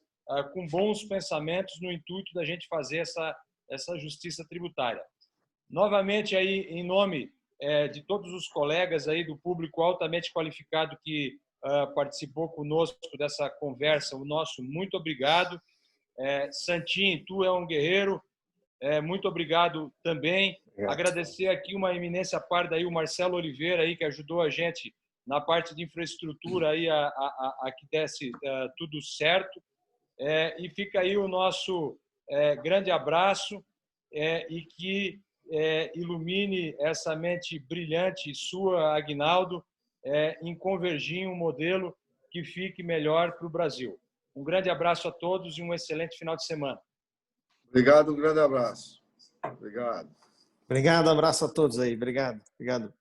com bons pensamentos no intuito da gente fazer essa justiça tributária. Novamente, aí, em nome de todos os colegas aí do público altamente qualificado que participou conosco dessa conversa, o nosso muito obrigado. Santinho, tu é um guerreiro, muito obrigado também. Obrigado. Agradecer aqui uma eminência parda aí, o Marcelo Oliveira aí, que ajudou a gente na parte de infraestrutura aí a que desse tudo certo. E fica aí o nosso grande abraço e que ilumine essa mente brilhante sua, Aguinaldo, em convergir em um modelo que fique melhor para o Brasil. Um grande abraço a todos e um excelente final de semana. Obrigado, um grande abraço. Obrigado. Obrigado, abraço a todos aí. Obrigado. Obrigado.